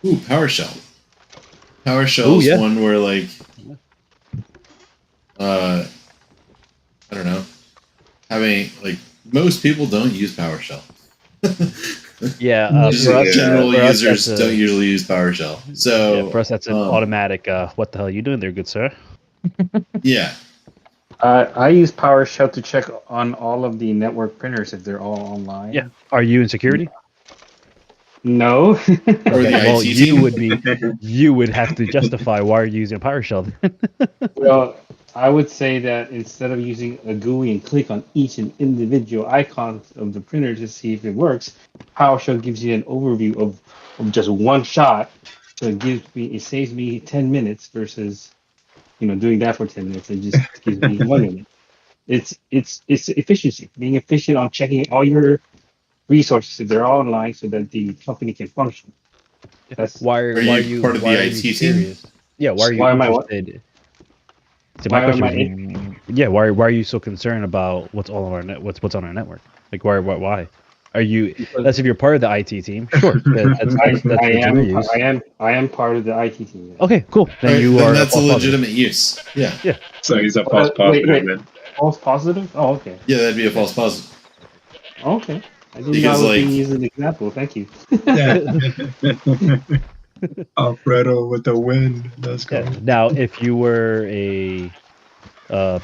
Ooh, PowerShell. PowerShell Ooh, is yeah. one where like I don't know, having like most people don't use PowerShell. Yeah, Just for us, general for us, users that's don't usually use PowerShell. So yeah, for us that's an automatic. What the hell are you doing there, good sir? yeah. I use PowerShell to check on all of the network printers if they're all online. Yeah. Are you in security? No. Or the Okay, well, IT you team. would have to justify why you're using PowerShell. Well, I would say that instead of using a GUI and click on each and individual icon of the printer to see if it works, PowerShell gives you an overview of just one shot. So it saves me 10 minutes versus doing that for 10 minutes. It just gives me 1 minute. It's efficiency, being efficient on checking all your resources if they're all online so that the company can function. That's Why Are are you you part of the why are IT you team? curious? Yeah, why are you why am I what? interested? So my Why am question I was, yeah, why are you so concerned about what's all on our what's on our network? Like why? Are you? Because That's if you're part of the IT team. Sure, that's legitimate use. I am part of the IT team. Yeah. Okay, cool. Then Right, you then are a that's a false positive. legitimate use. Yeah. Yeah. So he's a false positive then. False positive? Oh, okay. Yeah, that'd be a false positive. Oh, okay. I didn't know I Because was like being used as an example. Thank you. Alfredo with the win. Let's go. Yeah. Now, if you were a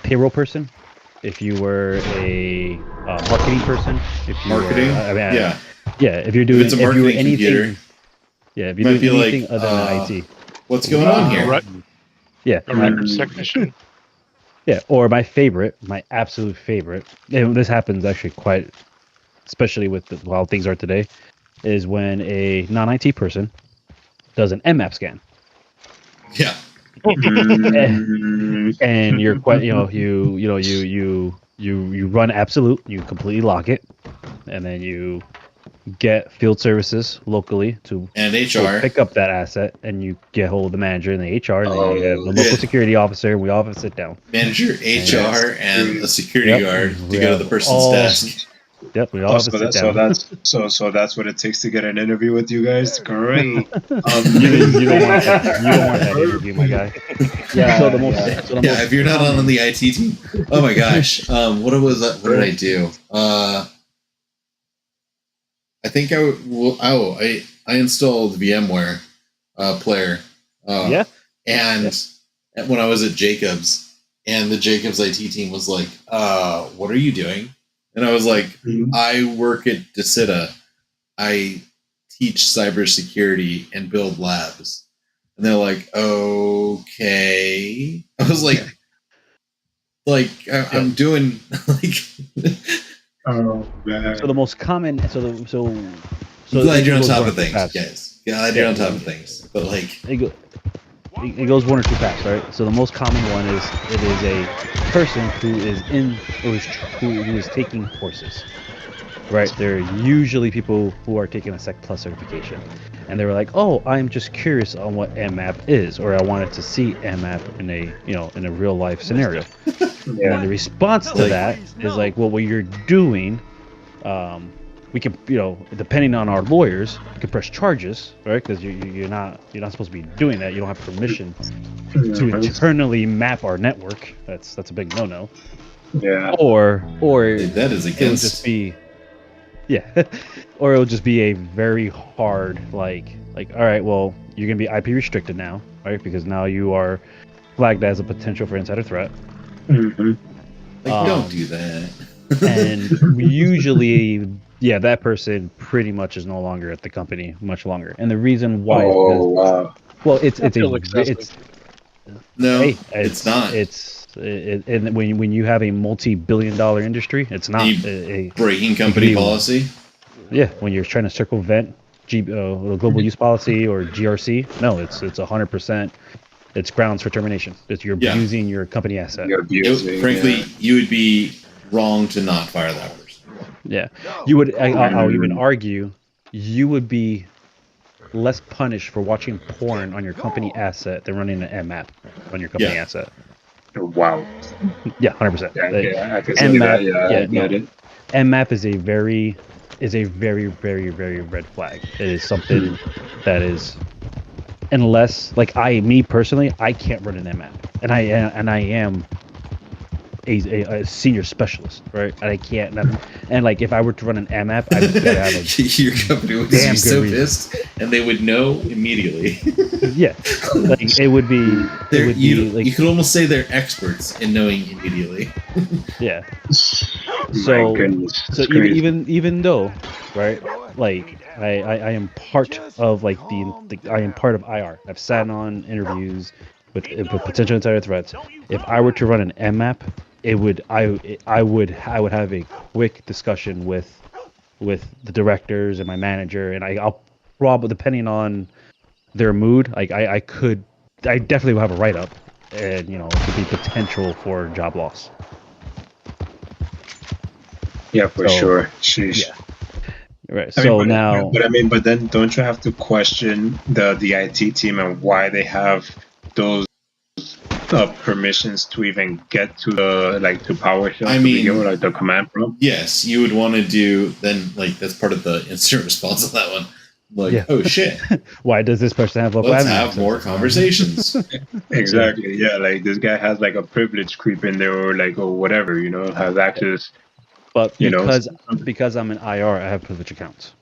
payroll person, if you were a marketing person, if you marketing. were, I mean, Yeah. yeah, if you're If doing, it's a if you were marketing computer, anything, yeah, if you you're might doing be anything like, other than IT, what's going on here? yeah, A records technician. yeah, or my favorite, my absolute favorite, and this happens actually quite, especially with how things are today, is when a non-IT person does an MAP scan. Yeah. And you're quite, you run absolute, you completely lock it, and then you get field services locally to And go HR. pick up that asset, and you get hold of the manager and the HR, and then you have the local Yeah. security officer, and we all have to sit down. Manager, HR, and a security Yep. guard We to go to have the person's all- desk. Yep, we all have to sit down. So that's what it takes to get an interview with you guys. Great. you don't want that interview, my guy. Yeah. So the most, Yeah, if you're not on the IT team. Oh my gosh. What was that? What did I do? I think I installed VMware player. Yeah. And when I was at Jacobs, and the Jacobs IT team was like, what are you doing? And I was like, I work at Decida. I teach cybersecurity and build labs. And they're like, okay. I was like, I'm doing like. Oh man. So the most common, so glad you're on it goes top one of two things, paths. guys. Glad you're on top of things. But like, it goes one or two paths, right? So the most common one is it is a person who is in or who is taking courses, right? They're usually people who are taking a Sec Plus certification, and they were like, "Oh, I'm just curious on what MAP is, or I wanted to see MAP in a in a real life scenario." And then the response to that is like, "Well, what you're doing." We can, depending on our lawyers, we can press charges, right? Because you're not supposed to be doing that. You don't have permission to internally map our network. That's a big no-no. Yeah. Or that is it would just be, or it would just be a very hard like all right, well, you're gonna be IP restricted now, right? Because now you are flagged as a potential for insider threat. don't do that. And usually, that person pretty much is no longer at the company much longer. And the reason why is because, well, it's no, hey, it's not. And when you have a multi-billion-dollar industry, it's not a breaking company policy. Yeah, when you're trying to circumvent global use policy or GRC, no, it's 100%. It's grounds for termination. You're abusing your company asset. Frankly, you would be wrong to not fire that person. Yeah, you would. I'll even argue you would be less punished for watching porn on your company asset than running an mmap on your company asset. Wow. Yeah, 100%. Yeah, I can see that. Yeah, I get it. mmap is a very very red flag. It is something that is, unless like me personally, I can't run an mmap, and I am a senior specialist, right? And I can't, and like if I were to run an mmap, I'd gotta have a Your company would damn be so good reason. pissed, and they would know immediately. Yeah, like it would be. It would be like you could almost say they're experts in knowing immediately. yeah. My goodness. So even though, right, like I am part of like the I am part of IR. I've sat on interviews with potential insider threats. If I were to run an mmap, I would have a quick discussion with the directors and my manager, and I'll probably, depending on their mood, like I definitely will have a write up, and you know, it could be potential for job loss. Yeah, for sure. Sheesh. Yeah. Right. I mean, So now, but then don't you have to question the IT team and why they have those permissions to even get to the to PowerShell to begin with, like the command prompt? Yes, you would want to do then. Like that's part of the incident response of that one. Like, oh shit, why does this person have local let's admin have access? more conversations. Exactly. Yeah, like this guy has like a privilege creep in there, or whatever, has access. But because I'm an IR, I have privilege accounts.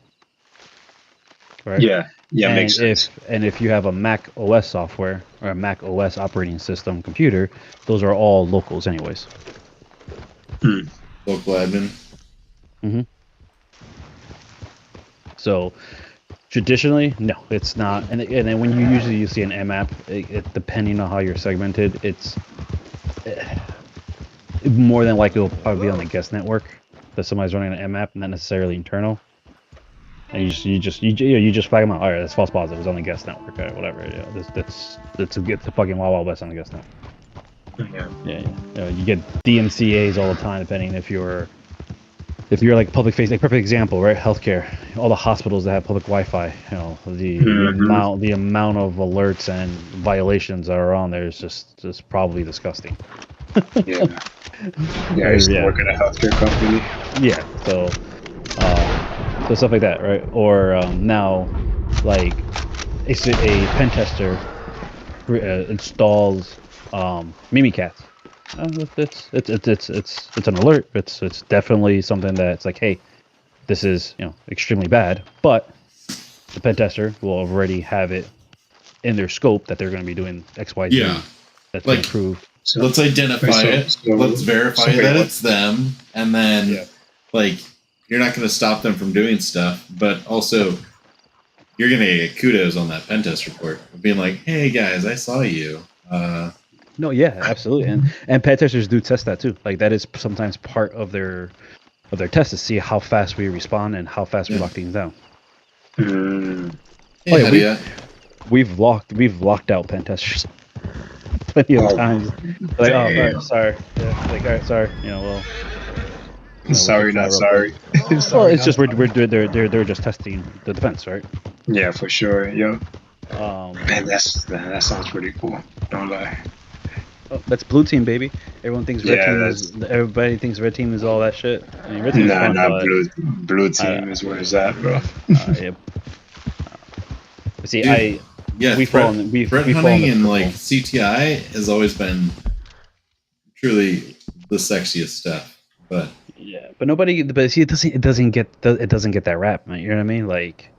Right? Yeah, makes sense. If you have a Mac OS software or a Mac OS operating system computer, those are all locals anyways. Local admin. Mm-hmm. So traditionally, no, it's not. And then when you see an mmap, it depending on how you're segmented, it's more than likely it'll probably be on the guest network that somebody's running an mmap, not necessarily internal. And you just flag them out. All right, that's false positive. It's on the guest network. All right, whatever. Yeah, it's a fucking wild west on the guest network. Yeah. You get DMCA's all the time, depending if you're like public facing. Like perfect example, right? Healthcare. All the hospitals that have public Wi-Fi. The amount of alerts and violations that are on there is just probably disgusting. Yeah. Yeah, I used to work at a healthcare company. Yeah. So stuff like that, right? Or now, like a pen tester installs Mimikatz. It's an alert. It's definitely something that's like, hey, this is extremely bad. But the pen tester will already have it in their scope that they're going to be doing X, Y, Z. Yeah. That's going to improve. So let's identify it. Let's verify that it's them, and then you're not going to stop them from doing stuff, but also you're going to get kudos on that pen test report, being like, "Hey guys, I saw you." No, yeah, absolutely, and pen testers do test that too. Like that is sometimes part of their test to see how fast we respond and how fast we lock things down. We've locked out pen testers plenty of times. Like, all right, sorry. Yeah, like, all right, sorry. Sorry, not sorry. Well, it's just they're just testing the defense, right? Yeah, for sure. Yeah. Man, that sounds pretty cool. Don't lie. Oh, that's blue team, baby. Everyone thinks red team is. Everybody thinks red team is all that shit. I mean, red team is fun, not but blue team is where it's at, bro. Yep. See, we fall in the hunting and like CTI has always been truly the sexiest stuff, but but see, it doesn't get that rap, man. You know what I mean? Like,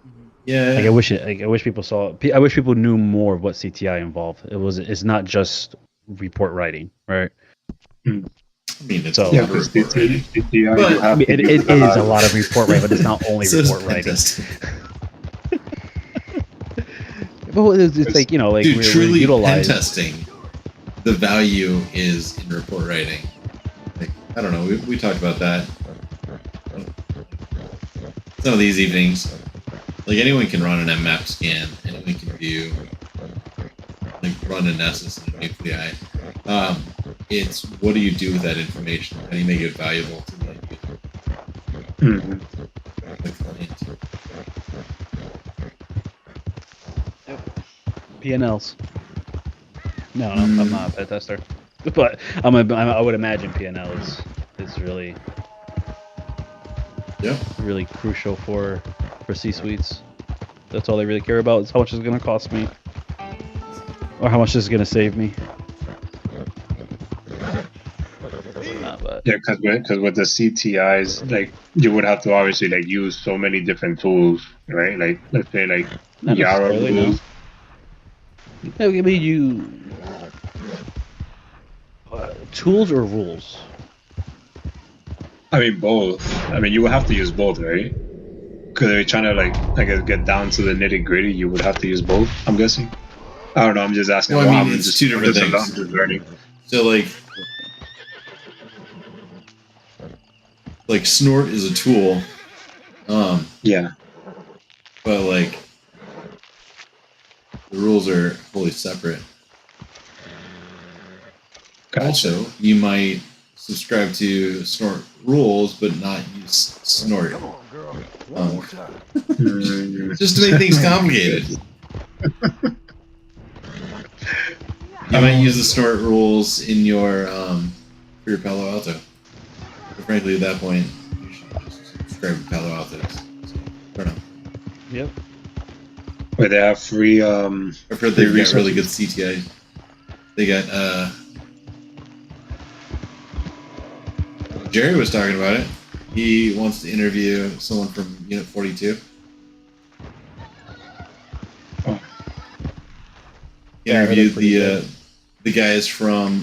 yeah. Like I wish people saw. I wish people knew more of what CTI involved. It's not just report writing, right? I mean, it's so yeah, CTI, but, I mean, it is a lot of report writing, but it's not only report writing. Well, it's like like dude, truly utilize pen testing. The value is in report writing. Like, I don't know. We talked about that. Some of these evenings, like anyone can run an mmap scan, anyone can view, like run a Nessus and a nuclei. It's what do you do with that information? How do you make it valuable to the end user? The client. PNLs. No, I'm not a pen tester, but I would imagine PNL is really really crucial for C-suites. That's all they really care about is how much it's going to cost me, or how much it's going to save me. But Yeah, because with the CTIs, like you would have to obviously like use so many different tools, right? Like let's say like not Yara necessarily, no. rules. No, I mean you tools or rules. I mean both. I mean you would have to use both, right? Because they're trying to like I guess get down to the nitty gritty. You would have to use both. I'm guessing. I don't know. I'm just asking. Well, I mean, I'm it's just, two different I'm things. just learning. So like snort is a tool. Yeah. But like the rules are wholly separate. Gotcha. Also, you might subscribe to snort rules but not use snort. Just to make things complicated. You might use the snort rules in your for your Palo Alto. But frankly, at that point, you should just subscribe to Palo Alto. So, I don't know. Yep. Where they have free I've heard they've got really good CTI. They got Jerry was talking about it. He wants to interview someone from Unit 42. Oh. Yeah, Interviewed the guys from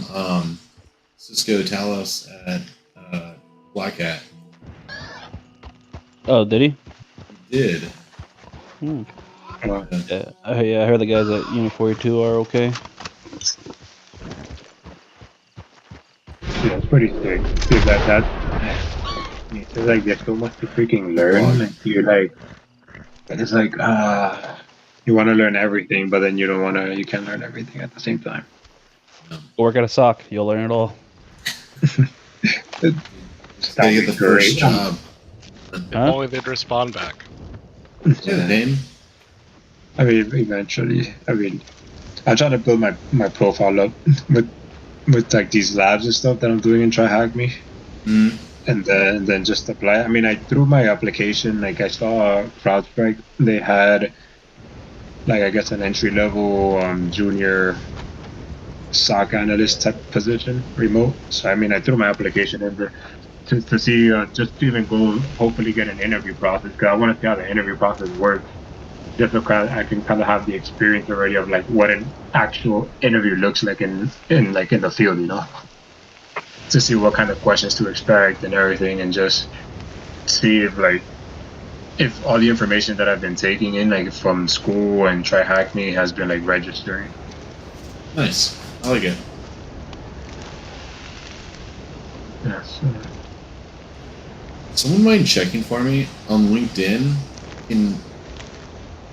Cisco Talos at Black Hat. Oh, did he? He did. Hmm. Yeah, I heard the guys at Unit 42 are okay. Yeah, it's pretty sick. Dude, that it's like there's so much to freaking learn. Like you're like, it's like you want to learn everything, but then you can't learn everything at the same time. Work at a sock, you'll learn it all. Just gotta get the first job. If only they'd respond back. Yeah, Dane. I mean, eventually. I mean, I try to build my profile up with like these labs and stuff that I'm doing in Try Hack Me. Mm. And then just apply. I mean, I threw my application. Like I saw CrowdStrike. They had like I guess an entry level junior SOC analyst type position remote. So I mean, I threw my application in there to see just to even go hopefully get an interview process because I want to see how the interview process works. Just so I can kind of have the experience already of like what an actual interview looks like in the field, you know, to see what kind of questions to expect and everything, and just see if all the information that I've been taking in like from school and Try Hack Me has been like registering. Nice, I like it. Yes. Someone mind checking for me on LinkedIn? In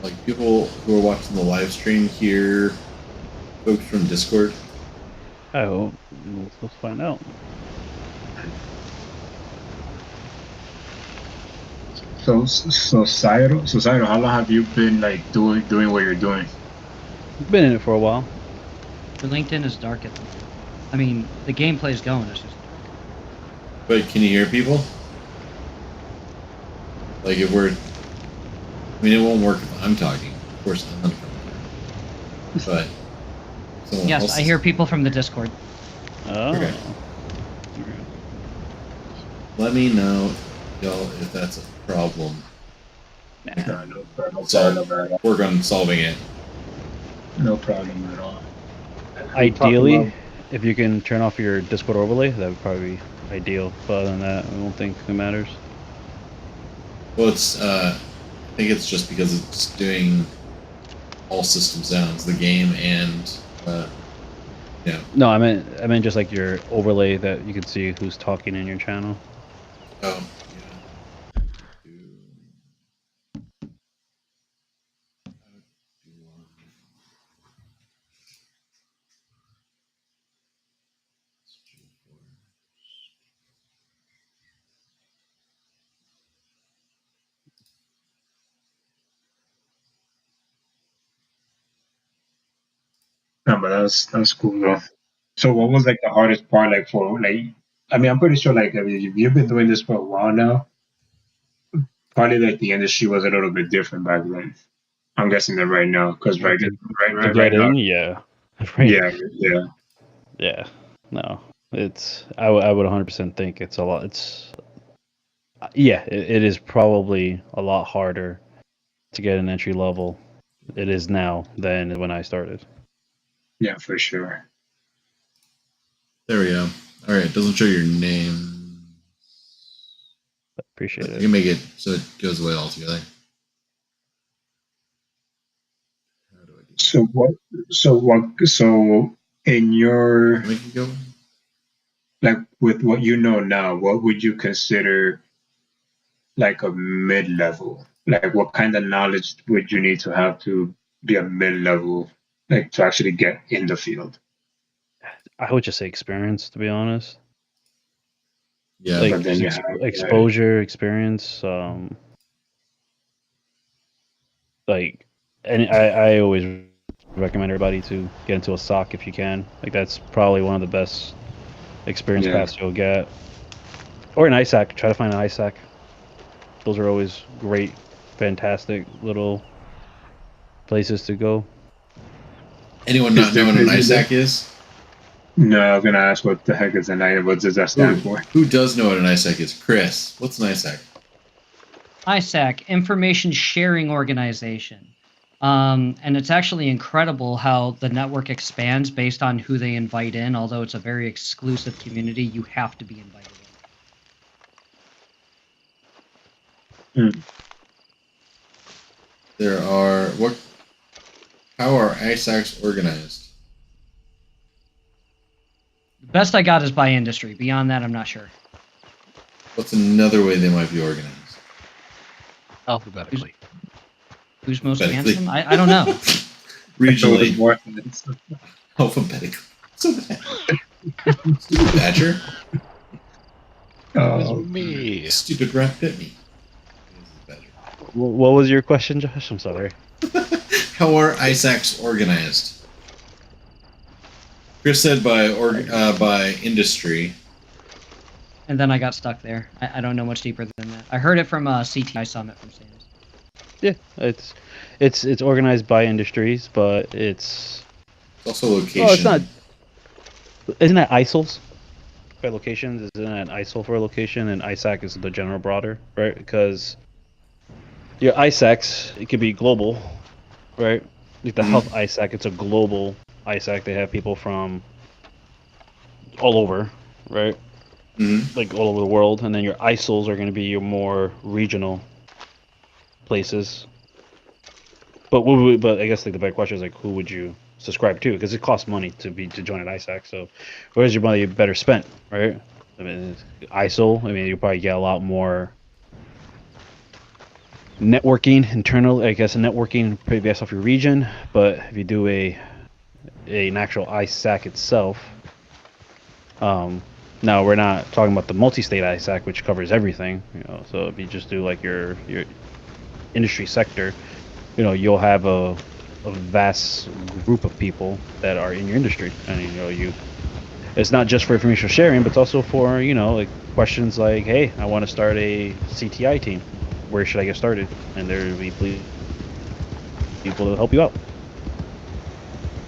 like people who are watching the live stream hear folks from Discord? I hope. Let's find out. So Cyro, how long have you been like doing what you're doing? Been in it for a while. The LinkedIn is dark at the moment. I mean, the gameplay's going. It's just But can you hear people? Like if we're, I mean, it won't work if I'm talking. Of course, I'm not talking. But someone yes, else I hear people from the Discord. Oh. Okay. Let me know, y'all, if that's a problem. Nah, no problem. Work on solving it. No problem at all. Ideally, if you can turn off your Discord overlay, that would probably be ideal. But other than that, I don't think it matters. Well, it's I think it's just because it's doing all system sounds, the game and yeah. No, I meant just like your overlay that you can see who's talking in your channel. Oh. No, but that's cool though. So what was like the hardest part like for like I mean I'm pretty sure like I mean if you've been doing this for a while now, probably like the industry was a little bit different back then. I'm guessing that right now because Well, to right get now, in, yeah, right, yeah. yeah. No, I would 100% think it's a lot. It's yeah, it is probably a lot harder to get an entry level. It is now than when I started. Yeah, for sure. There we go. All right, it doesn't show your name. Appreciate You it. can make it so it goes away altogether. How do I do So in your that? Make it go. like with what you know now, what would you consider like a mid level? Like what kind of knowledge would you need to have to be a mid level, like to actually get in the field? I would just say experience, to be honest. Yeah. Like But then just you have exposure, experience. Like, and I always recommend everybody to get into a SOC if you can. Like that's probably one of the best experience yeah. paths you'll get. Or an ISAC. Try to find an ISAC. Those are always great, fantastic little places to go. Anyone not know what an ISAC is? No, I was gonna ask what the heck is an ISAC? What does that stand for? Who does know what an ISAC is? Chris, what's an ISAC? ISAC, Information Sharing Organization. And it's actually incredible how the network expands based on who they invite in. Although it's a very exclusive community, you have to be invited in. There are how are ISACs organized? The best I got is by industry. Beyond that, I'm not sure. What's another way they might be organized? Alphabetically. Who's most Alphabetically. handsome? I don't know. Regionally. Alphabetically. So bad. Stupid Badger. It was me. Stupid rat bit me. What was your question, Josh? I'm sorry. How are ISACs organized? Chris said by industry. And then I got stuck there. I don't know much deeper than that. I heard it from CTI Summit from Sam's. Yeah, it's organized by industries, but it's also location. Oh, it's not. Isn't that ISILs? By locations, isn't that ISIL for a location, and ISAC is the general broader, right? Because your ISACs, it could be global, right? Like the health ISAC, it's a global ISAC. They have people from all over, right? Like all over the world, and then your ISILs are going to be your more regional places. But but I guess like the better question is like who would you subscribe to? Because it costs money to join an ISAC. So where's your money better spent, right? I mean, ISIL. I mean, you probably get a lot more networking internal. I guess networking pretty based off your region. But if you do an actual ISAC itself, now we're not talking about the multi-state ISAC, which covers everything. You know, so if you just do like your industry sector, you know, you'll have a vast group of people that are in your industry, and you know, it's not just for information sharing, but it's also for, you know, like questions like, hey, I want to start a CTI team, where should I get started? And there will be people to help you out.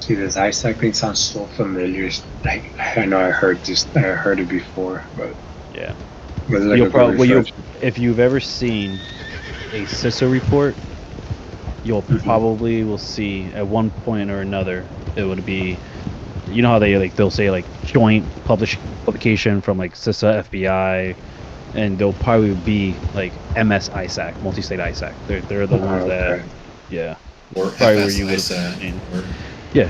See, this ISAC thing sounds so familiar. Like I know I heard it before, but yeah. Like if you've ever seen a CISO report, you'll probably will see at one point or another it would be, you know how they'll say like joint publication from like CISA, FBI, and they'll probably be like MS ISAC, multi-state ISAC. They're the ones that, yeah, or probably FS where you would ISAC, or yeah,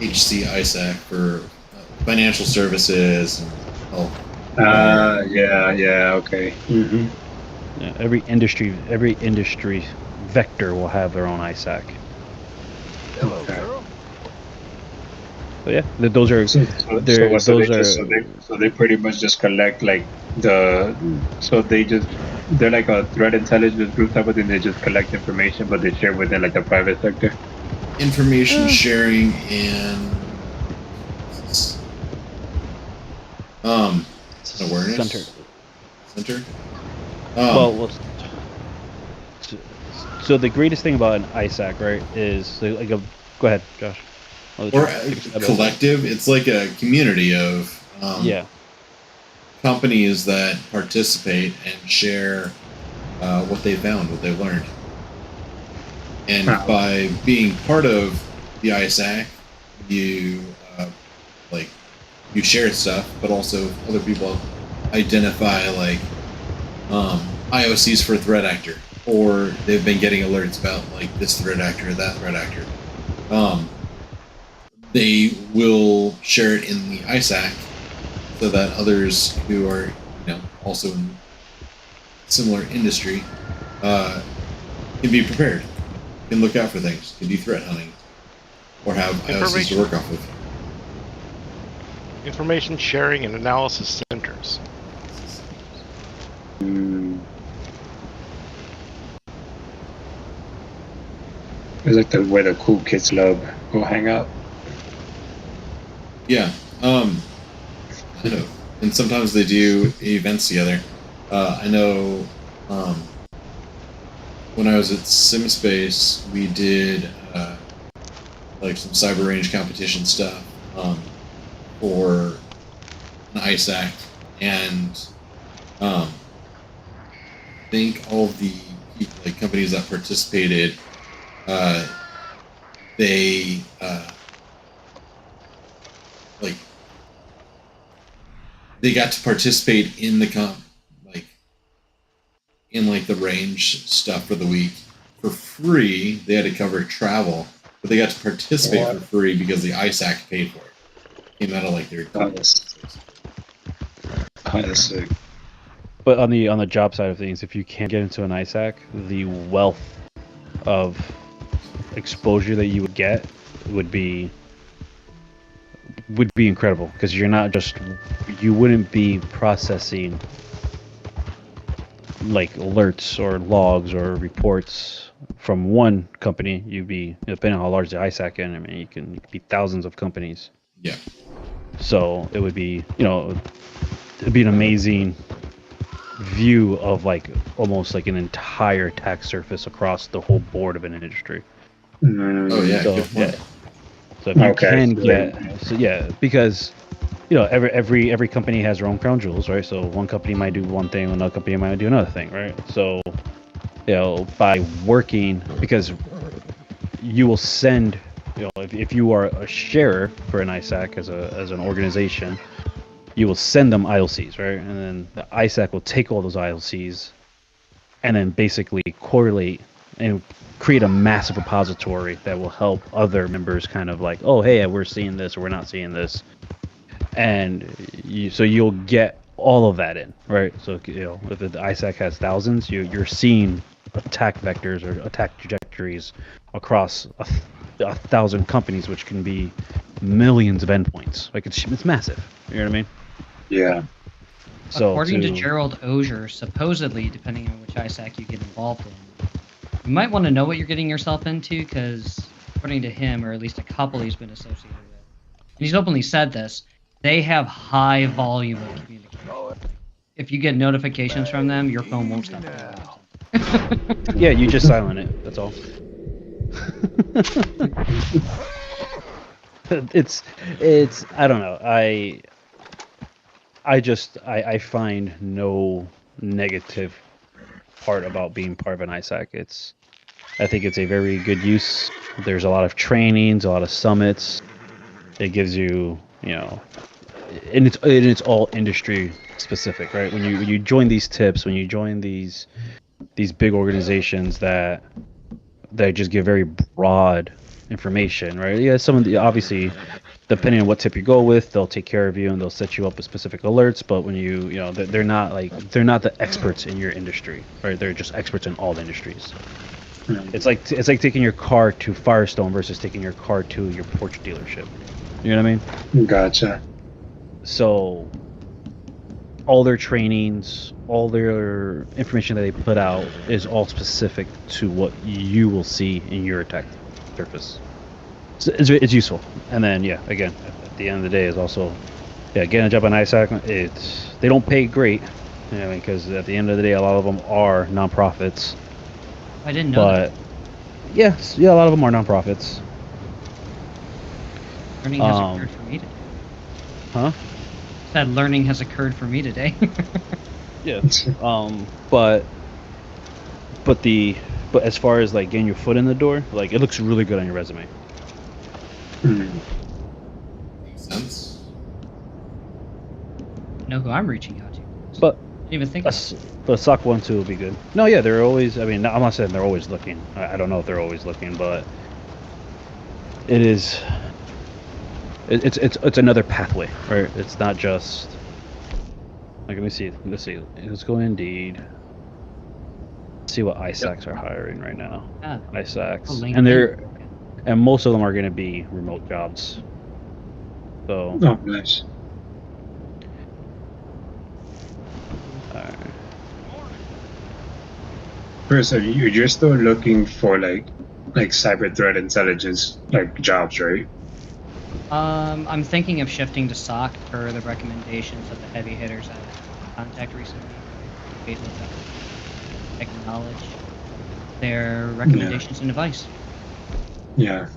HC ISAC for financial services and health. yeah, okay. Yeah, every industry vector will have their own ISAC. Hello, girl. So yeah, those are so they pretty much just collect like they're like a threat intelligence group type of thing. They just collect information, but they share within like the private sector. Information sharing and Awareness. Center. Well, so the greatest thing about an ISAC, right, is like a. Go ahead, Josh. Or a collective. It's like a community of companies that participate and share what they found, what they learned. And by being part of the ISAC, you you share stuff, but also other people identify like IOCs for threat actor, or they've been getting alerts about like this threat actor or that threat actor. They will share it in the ISAC so that others who are also in similar industry can be prepared, can look out for things, can do threat hunting, or have IOCs to work off of. Information sharing and analysis centers. It's like where the cool kids love go hang out. Yeah, I know. And sometimes they do events together. I know when I was at SimSpace, we did like some cyber range competition stuff for an ISAC, and I think all of the like companies that participated, they they got to participate in the the range stuff for the week for free. They had to cover travel, but they got to participate for free because the ISAC paid for it. Came out of like their kind of sick. But on the job side of things, if you can't get into an ISAC, the wealth of exposure that you would get would be incredible, because you wouldn't be processing like alerts or logs or reports from one company. You'd be, depending on how large the ISAC is, I mean, you can be thousands of companies. Yeah. So it would be, it'd be an amazing view of like almost like an entire attack surface across the whole board of an industry. Oh yeah. So if you can get, because every company has their own crown jewels, right? So one company might do one thing, another company might do another thing, right? So by working, because you will send, if you are a sharer for an ISAC as an organization, you will send them ILCs, right? And then the ISAC will take all those ILCs and then basically correlate and create a massive repository that will help other members kind of like, oh, hey, we're seeing this or we're not seeing this. And you'll get all of that in, right? So, if the ISAC has thousands, you're seeing attack vectors or attack trajectories across a 1,000 companies, which can be millions of endpoints. Like it's massive. You know what I mean? Yeah. So according to Gerald Ozier, supposedly, depending on which ISAC you get involved in, you might want to know what you're getting yourself into, because according to him, or at least a couple he's been associated with, and he's openly said this, they have high volume of communication. Like, if you get notifications from them, your phone won't stop ringing. Yeah, you just silent it. That's all. It's I don't know. I find no negative part about being part of an ISAC. I think it's a very good use. There's a lot of trainings, a lot of summits. It gives you, and it's all industry specific, right? When you join these tips, when you join these big organizations that just give very broad information, right? Yeah, some of the, obviously, depending on what tip you go with, they'll take care of you and they'll set you up with specific alerts. But when they're not the experts in your industry, right? They're just experts in all industries. It's like taking your car to Firestone versus taking your car to your Porsche dealership. You know what I mean? Gotcha. So all their trainings, all their information that they put out is all specific to what you will see in your attack surface. So it's useful. And then, yeah, again, at the end of the day, is also Yeah, getting a job on ISAC, they don't pay great. Because at the end of the day, a lot of them are nonprofits. I didn't know But yes, yeah, a lot of them are nonprofits. Learning has occurred for me today. Huh? That learning has occurred for me today. Yeah. But as far as like getting your foot in the door, like it looks really good on your resume. Makes sense. Know who I'm reaching out to. But I didn't even think about it. But SOC 1-2 would be good. No, yeah, they're always. I mean, I'm not saying they're always looking. I don't know if they're always looking, but it is. It's another pathway, right? It's not just. Like, let me see. Let's go Indeed. See what ISACs are hiring right now. ISACs, and most of them are going to be remote jobs. So. Oh, nice. Alright. First, so you're still looking for like cyber threat intelligence like jobs, right? I'm thinking of shifting to SOC per the recommendations of the heavy hitters I've contacted recently. Based on acknowledge their recommendations and advice. Yeah.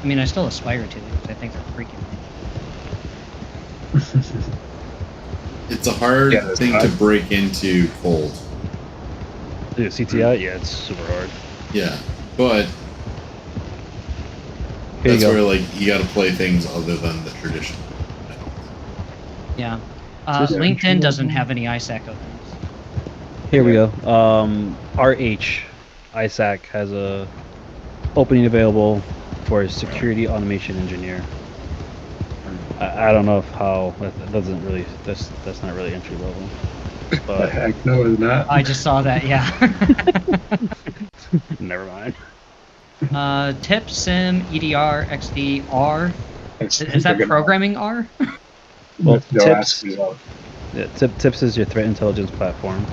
I mean, I still aspire to it because I think they're freaking. It's a hard thing to break into cold. Yeah, CTI, yeah, it's super hard. Yeah, but that's where like you got to play things other than the traditional. Yeah, LinkedIn doesn't have any ISAC openings. Here we go. RH ISAC has a opening available for a security automation engineer. I don't know how that doesn't really that's not really entry level. But heck no, it's not. I just saw that. Yeah. Never mind. TIP, SIM, EDR, XD, R. Is that programming R? Well, TIPS. Yeah, TIPS is your threat intelligence platform.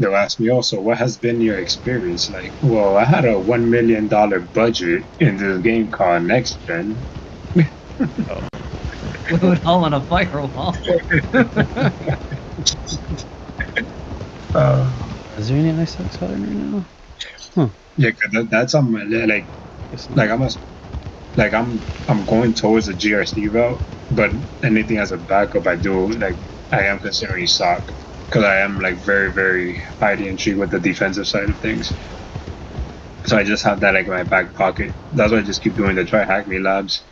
They'll ask me also, what has been your experience like? Well, I had a $1 million budget in this game called Next Gen. Oh. We would all on a firewall. Is there any ISACs out right now? Huh. Yeah, cause that's on my I'm going towards the GRC route, but anything as a backup, I am considering SOC because I am like very, very highly intrigued with the defensive side of things. So I just have that like in my back pocket. That's why I just keep doing the try hack me labs.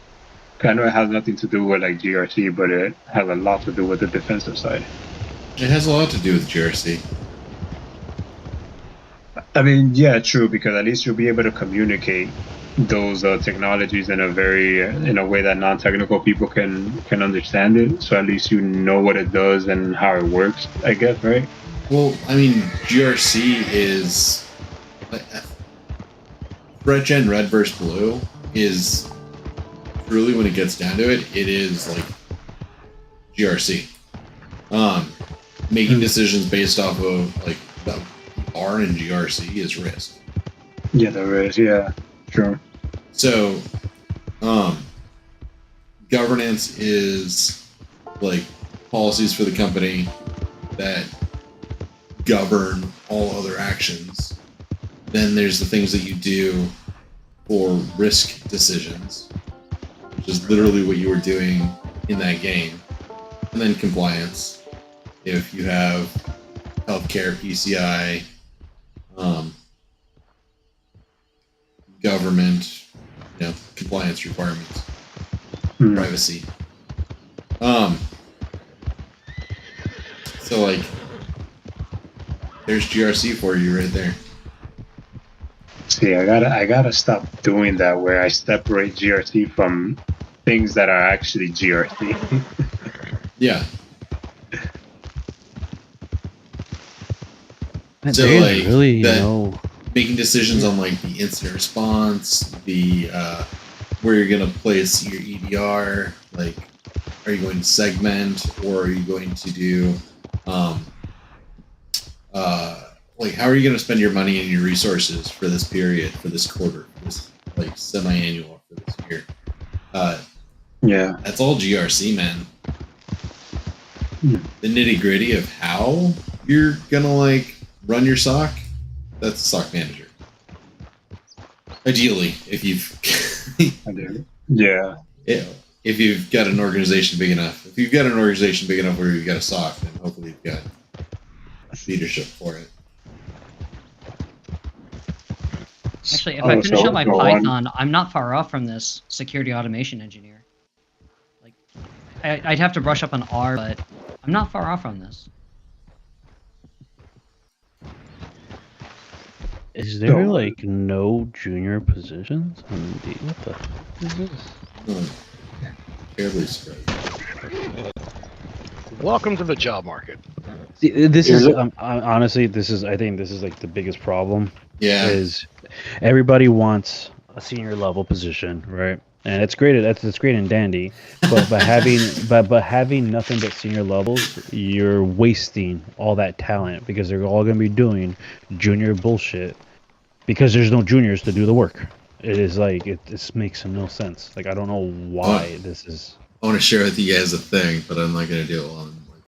I know it has nothing to do with like GRC, but it has a lot to do with the defensive side. It has a lot to do with GRC. I mean, yeah, true, because at least you'll be able to communicate those technologies in a way that non-technical people can understand it. So at least you know what it does and how it works, I guess, right? Well, I mean, GRC is Threat Gen Red versus Blue is really, when it gets down to it, it is like GRC. Making decisions based off of like the R and GRC is risk. Yeah, there is. Yeah, true. So, governance is like policies for the company that govern all other actions. Then there's the things that you do for risk decisions, which is literally what you were doing in that game. And then compliance. If you have healthcare, PCI, government, compliance requirements, privacy. So like, there's GRC for you right there. See, I gotta stop doing that where I separate GRC from things that are actually GRC. Yeah. So like really, making decisions on like the incident response, the where you're gonna place your EDR, like are you going to segment or are you going to do like how are you going to spend your money and your resources for this period, for this quarter, for this like like semi-annual for this year. Yeah. That's all GRC, man. Hmm. The nitty gritty of how you're gonna like run your SOC, that's the SOC manager. Ideally, if you've Yeah. if you've got an organization big enough, where you've got a SOC, then hopefully you've got leadership for it. Actually, if I finish up my Python, I'm not far off from this security automation engineer. Like, I'd have to brush up on R, but I'm not far off from this. Is there like no junior positions? Indeed, what the fuck is this? Terribly spread. Welcome to the job market. See, this is honestly, I think this is like the biggest problem. Yeah. Is everybody wants a senior level position, right? And it's great. That's great and dandy, but having nothing but senior levels, you're wasting all that talent because they're all going to be doing junior bullshit because there's no juniors to do the work. It is like this makes no sense. Like I don't know why this is. I want to share with you guys a thing, but I'm not going to do it while I'm